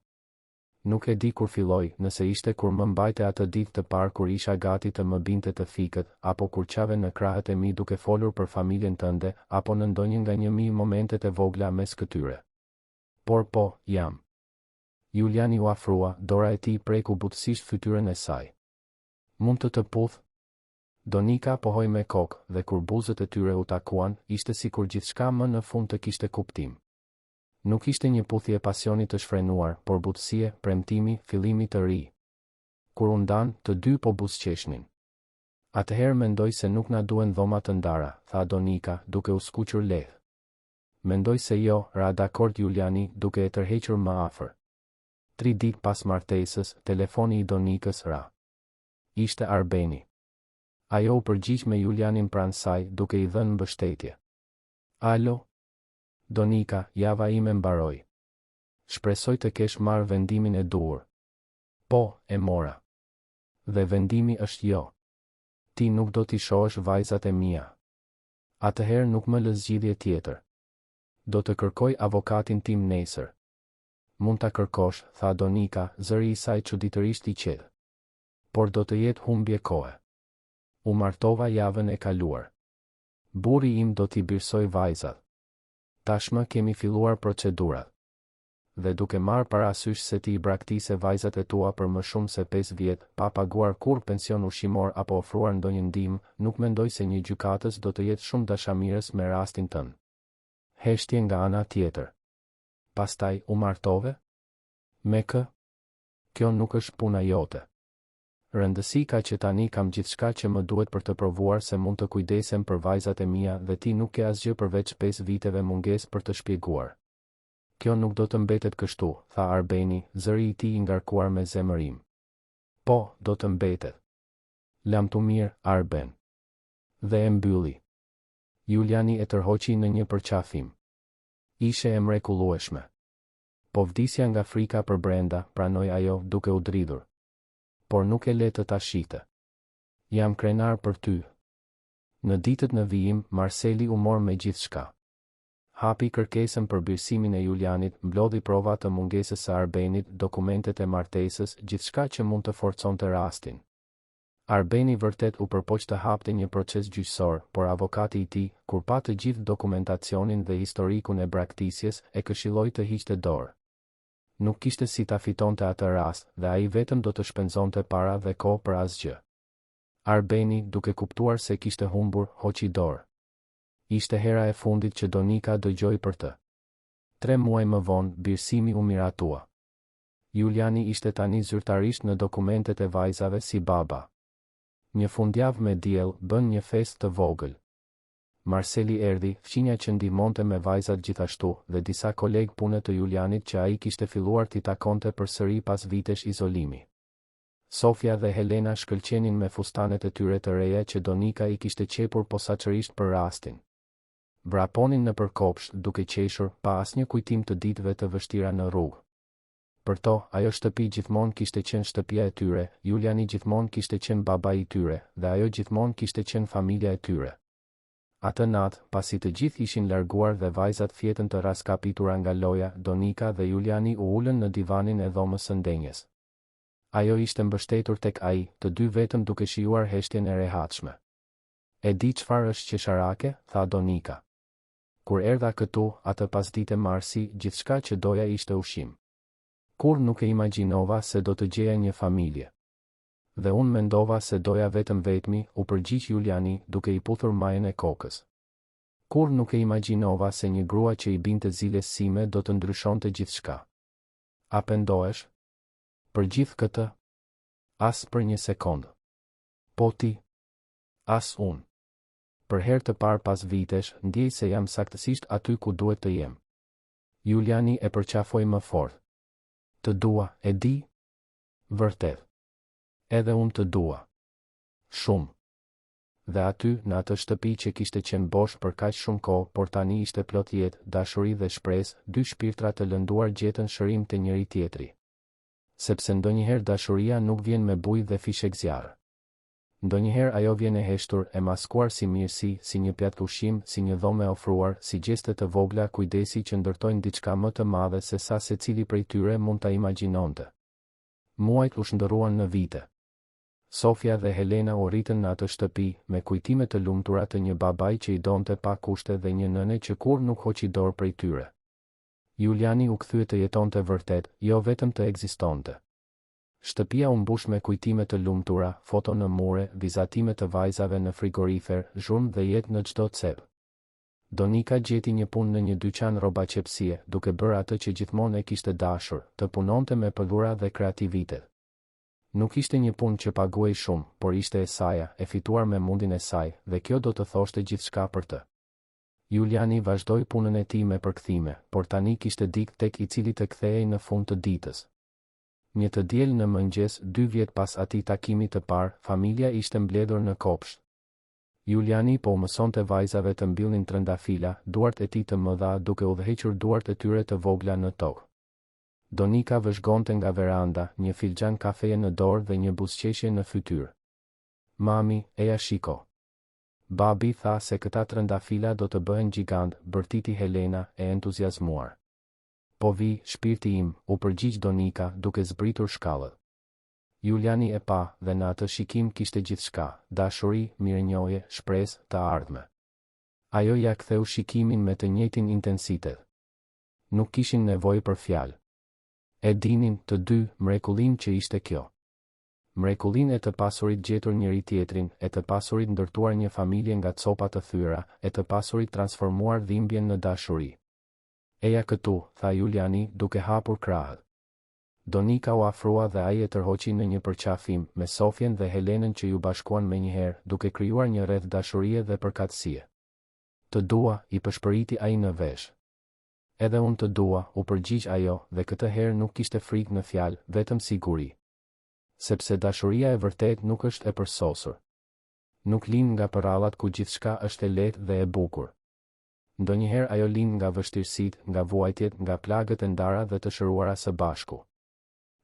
[SPEAKER 1] Nuk e di kur filloj, nëse ishte kur më mbajte atë ditë të parë kur isha gati të më binte të fikët, apo kur qave në krahët e mi duke folur për familjen tënde, apo në ndonjë nga 1000 momentet e vogla mes këtyre. Por po, jam. Juliani u afrua, dora e tij preku butësisht fytyrën e saj. Mund të puth? Donika pohoi me kokë, dhe kur buzët e tyre u takuan, ishte sikur gjithçka më në fund të kishte kuptim. Nuk ishte një puthje pasioni të shfrenuar, por butësie, premtimi, fillimi të ri. Kur u ndan, të dy po buzëqeshnin. Atëherë mendoj se nuk na duhen dhoma të ndara, tha Donika, duke u skuqur lehtë. Mendoj se jo, ra dakord Juliani, duke e tërhequr më afër. 3 ditë pas martesës, telefoni i Donikës ra. Ishte Arbeni. Ajo u përgjigj me Julianin pranë saj, duke i dhënë mbështetje. Alo? Donika, java ime mbaroi. Shpresoj të kesh marrë vendimin e duhur. Po, e mora. Dhe vendimi është jo. Ti nuk do t'i shohësh vajzat e mia. Atëherë nuk më lë zgjidhje tjetër. Do të kërkoj avokatin tim nesër. Mund ta kërkosh, tha Donika, zëri i saj çuditërisht i qetë. Por do të jetë humbje kohe. U martova javën e kaluar. Burri im do t'i birsoj vajzat. Tashmë kemi filluar procedurat. Dhe duke marrë parasysh se ti i braktise vajzat e tua për më shumë se 5 vjet, pa paguar kur pension ushqimor apo ofruar ndonjë ndihmë, nuk mendoj se një gjykatës do të jetë shumë dashamirës me rastin tënd. Heshtje nga ana tjetër. Pastaj u martove? Me kë? Kjo nuk është puna jote. Rëndësi ka që tani kam gjithçka që më duhet për të provuar se mund të kujdesem për vajzat e mia dhe ti nuk ke asgjë përveç 5 viteve mungesë për të shpjeguar. Kjo nuk do të mbetet kështu, tha Arbeni, zëri i tij i ngarkuar me zemërim. Po, do të mbetet. Lam të mirë, Arben. Dhe e mbylli. Juliani e tërhoqi në një përqafim. Ishe e mrekullueshme. Po vdisja nga frika për brenda, pranoi ajo duke u dridhur. Por nuk e le të ta shite. Jam krenar për ty. Në ditët në vijim, Marceli u mor me gjithçka. Hapi kërkesën për birësimin e Julianit, mblodhi prova të mungesës së Arbenit, dokumentet e martesës, gjithçka që mund të forconte rastin. Arbeni vërtet u përpoq të hapte një proces gjyqësor, por avokati i tij, kur pa të gjithë dokumentacionin dhe historikun e braktisjes, e këshilloi të hiqte dorë. Nuk kishte si ta fitonte atë rast, dhe ai vetëm do të shpenzonte para dhe kohë për asgjë. Arbeni, duke kuptuar se kishte humbur, hoqi dorë. Ishte hera e fundit që Donika dëgjoi për të. 3 muaj më vonë, birësimi u miratua. Juliani ishte tani zyrtarisht në dokumentet e vajzave si baba. Një fundjavë me diell, bën një festë të vogël. Marceli erdhi, fqinja që ndihmonte me vajzat gjithashtu, dhe disa kolegë pune të Julianit që ai kishte filluar t'i takonte përsëri pas vitesh izolimi. Sofia dhe Helena shkëlqenin me fustanet e tyre të reja që Donika i kishte qepur posaçërisht për rastin. Vraponin në përkopsh, duke qeshur, pa asnjë kujtim të ditëve të vështira në rrugë. Për to, ajo shtëpi gjithmonë kishte qenë shtëpia e tyre, Juliani gjithmonë kishte qenë babai i tyre, dhe ajo gjithmonë kishte qenë familja e tyre. Atë natë, pasi të gjithë ishin larguar dhe vajzat fjetën të raskapitura nga loja, Donika dhe Juliani u ulën në divanin e dhomës së ndenjes. Ajo ishte mbështetur tek ai, të dy vetëm duke shijuar heshtjen e rehatshme. E di çfarë është qesharake, tha Donika. Kur erdha këtu, atë pasdite marsi, gjithçka që doja ishte ushqim. Kur nuk e imagjinova se do të gjeja një familje. Dhe unë mendova se doja vetëm vetmi, u përgjigj Juliani, duke i puthur majën e kokës. Kur nuk e imagjinova se një grua që i binte ziles sime do të ndryshonte gjithçka. A pendohesh? Për gjithë këtë? As për një sekondë. Po ti? As unë. Për herë të parë pas vitesh, ndjej se jam saktësisht aty ku duhet të jem. Juliani e përqafoi më fort. Të dua, e di? Vërtet. Edhe unë të dua. Shumë. Dhe aty, në atë shtëpi që kishte qenë bosh për kaq shumë kohë, por tani ishte plot jetë, dashuri dhe shpresë, 2 shpirtra të lënduar gjetën shërim te njëri tjetri. Sepse ndonjëherë dashuria nuk vjen me bujë dhe fishek zjarr. Ndonjëherë ajo vjen e heshtur, e maskuar si mirësi, si një pjatë ushqim, si një dhomë e ofruar, si gjeste të vogla kujdesi që ndërtojnë diçka më të madhe se sa secili prej tyre mund ta imagjinonte. Muajt u shndërruan në vite. Sofia dhe Helena u rritën në atë shtëpi, me kujtime të lumtura të një babai që i donte pa kushte dhe një nëne që kur nuk hoqi dorë prej tyre. Juliani u kthye të jetonte vërtet, jo vetëm të ekzistonte. Shtëpia u mbush me kujtime të lumtura, foto në mure, vizatime të vajzave në frigorifer, zhurmë dhe jetë në çdo cep. Donika gjeti një punë në një dyqan rrobaçepësie, duke bërë atë që gjithmonë e kishte dashur, të punonte me pëllura dhe kreativitet. Nuk ishte një punë që paguaj shumë, por ishte e saja, e fituar me mundin e saj, dhe kjo do të thoshte gjithçka për të. Juliani vazhdoi punën e tij me përkthime, por tani kishte dikë tek I cili të kthehej në fund të ditës. Një të diel në mëngjes, 2 vjet pas atij takimi të parë, familja ishte mbledhur në kopsht. Juliani po mësonte vajzave të mbyllnin trëndafila, duart e tij të mëdha duke udhëhequr duart e tyre të vogla në tokë. Donika vëzhgonte nga veranda, një filxhan kafeje në dorë dhe një buzëqeshje në fytyrë. Mami, eja shiko. Babi tha se këta trëndafila do të bëhen gjigant, bërtiti Helena, e entuziazmuar. Po vi, shpirti im, u përgjigj Donika, duke zbritur shkallët. Juliani e pa, dhe në atë shikim kishte gjithçka, dashuri, mirënjohje, shpresë, të ardhme. Ajo ja ktheu shikimin me të njëjtin intensitet. Nuk kishin nevojë për fjalë. E dinin të dy mrekullin që ishte kjo. Mrekullin e të pasurit gjetur njëri tjetrin, e të pasurit ndërtuar një familje nga copa të thyra, e të pasurit transformuar dhimbjen në dashuri. Eja këtu, tha Juliani, duke hapur krahët. Donika u afrua dhe ai e tërhoqi në një përqafim, me Sofjen dhe Helenën që ju bashkuan menjëherë, duke krijuar një rreth dashurie dhe përkatësie. Të dua, I pëshpëriti ai në vesh. Edhe unë të dua, u përgjigj ajo, dhe këtë herë nuk kishte frikë në fjalë, vetëm siguri. Sepse dashuria e vërtet nuk është e përsosur. Nuk lind nga përrallat ku gjithçka është e lehtë dhe e bukur. Ndonjëherë ajo lind nga vështirësitë, nga vuajtjet, nga plagët e ndara dhe të shëruara së bashku.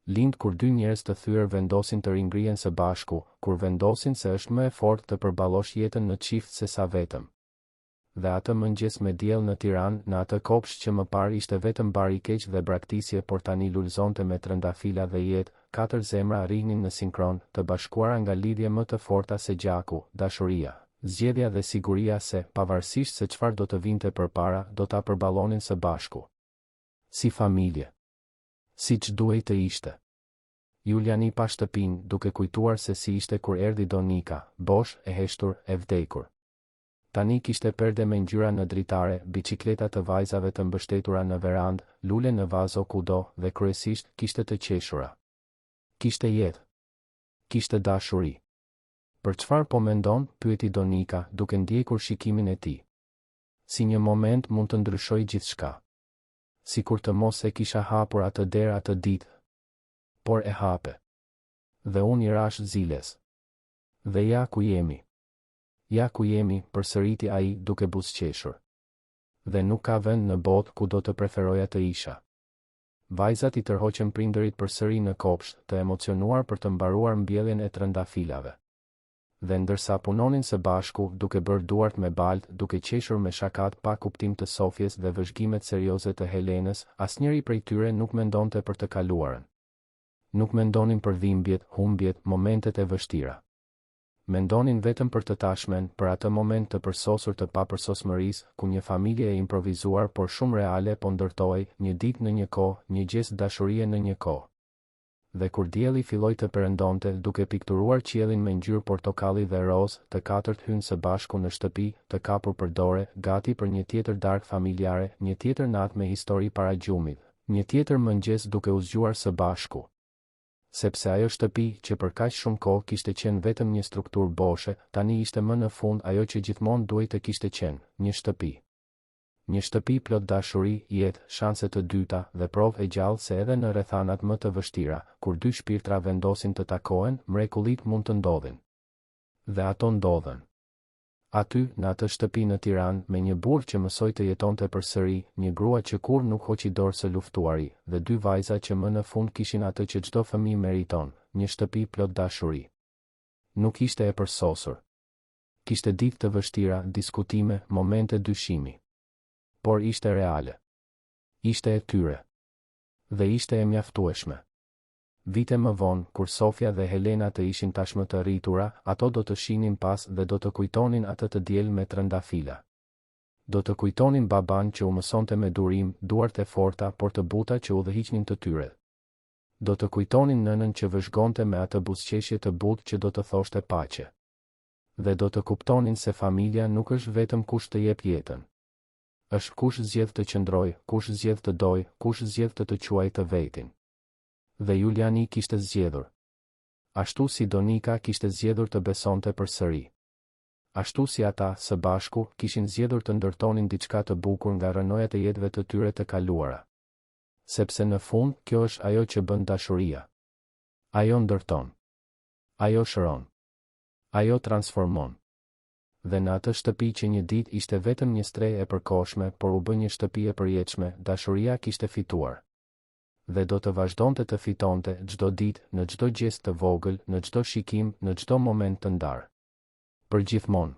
[SPEAKER 1] Lind kur 2 njerëz të thyer vendosin të ringrihen së bashku, kur vendosin se është më e fortë të përballosh jetën në çift se sa vetëm. Dhe atë mëngjes me diell në Tiranë, në atë kopsht që më parë ishte vetëm bar I keq dhe braktisje, por tani lulëzonte me trëndafila dhe jetë, 4 zemra rrihnin në sinkron, të bashkuara nga lidhje më të forta se gjaku, dashuria, zgjedhja dhe siguria se, pavarësisht se çfarë do të vinte përpara, do ta përballonin së bashku. Si familje. Siç duhej të ishte. Juliani pa shtëpinë, duke kujtuar se si ishte kur erdhi Donika, bosh, e heshtur, e vdekur. Tani kishte perde me ngjyra në dritare, bicikleta të vajzave të mbështetura në verandë, lule në vazo kudo dhe kryesisht kishte të qeshura. Kishte jetë. Kishte dashuri. Për çfarë po mendon? Pyeti Donika, duke ndjekur shikimin e tij. Si një moment mund të ndryshoj gjithçka. Sikur të mos e kisha hapur atë derë atë ditë. Por e hape. Dhe unë I rash ziles. Dhe ja ku jemi. Ja ku jemi, përsëriti ai duke buzëqeshur. Dhe nuk ka vend në botë ku do të preferoja të isha. Vajzat I tërhoqën prindërit përsëri në kopsht, të emocionuar për të mbaruar mbjelljen e trëndafilave. Dhe ndërsa punonin së bashku, duke bërë duart me baltë, duke qeshur me shakat pa kuptim të Sofjes dhe vëzhgimet serioze të Helenës, asnjëri prej tyre nuk mendonte për të kaluarën. Nuk mendonin për dhimbjet, humbjet, momentet e vështira. Mendonin vetëm për të tashmen, për atë moment të përsosur të papërsosmërisë, ku një familje e improvizuar por shumë reale po ndërtohej, një ditë në një kohë, një gjestë dashurie në një kohë. Dhe kur dielli filloi të perëndonte, duke pikturuar qiellin me ngjyrë portokalli dhe rozë, të katërt hynë së bashku në shtëpi, të kapur për dore, gati për një tjetër darkë familjare, një tjetër natë me histori para gjumit, një tjetër mëngjes duke u zgjuar së bashku. Sepse ajo shtëpi, që për kaq shumë kohë kishte qenë vetëm një strukturë boshe, tani ishte më në fund ajo që gjithmonë duhej të kishte qenë, një shtëpi. Një shtëpi plot dashuri, jetë, shanse të dyta dhe provë e gjallë se edhe në rrethanat më të vështira, kur 2 shpirtra vendosin të takohen, mrekullit mund të ndodhin. Dhe ato ndodhen. Aty, në atë shtëpi në Tiranë, me një burr që mësoi të jetonte përsëri, një grua që kur nuk hoqi dorë së luftuari, dhe 2 vajza që më në fund kishin atë që çdo fëmijë meriton, një shtëpi plot dashuri. Nuk ishte e përsosur. Kishte ditë të vështira, diskutime, momente dyshimi. Por ishte reale. Ishte e tyre. Dhe ishte e mjaftueshme. Vite më vonë, kur Sofia dhe Helena të ishin tashmë të rritura, ato do të shinin pas dhe do të kujtonin atë të diel me trëndafila. Do të kujtonin baban që u mësonte me durim, duart e forta por të buta që u udhëhiqnin të tyre. Do të kujtonin nënën që vëzhgonte me atë buzëqeshje të butë që do të thoshte paqe. Dhe do të kuptonin se familja nuk është vetëm kush të jep jetën. Është kush zgjedh të qëndroj, kush zgjedh të doj, kush zgjedh të quajë të vetin. Dhe Juliani kishte zgjedhur. Ashtu si Donika kishte zgjedhur të besonte përsëri. Ashtu si ata, së bashku, kishin zgjedhur të ndërtonin diçka të bukur nga rënojat e jetëve të tyre të kaluara. Sepse në fund, kjo është ajo që bën dashuria. Ajo ndërton. Ajo shëron. Ajo transformon. Dhe në atë shtëpi që një ditë ishte vetëm një strehë e përkohshme, por u bë një shtëpi e përjetshme, dashuria kishte fituar. Dhe do të vazhdonte të fitonte çdo ditë, në çdo gest të vogël, në çdo shikim, në çdo moment të ndarë. Për gjithmonë.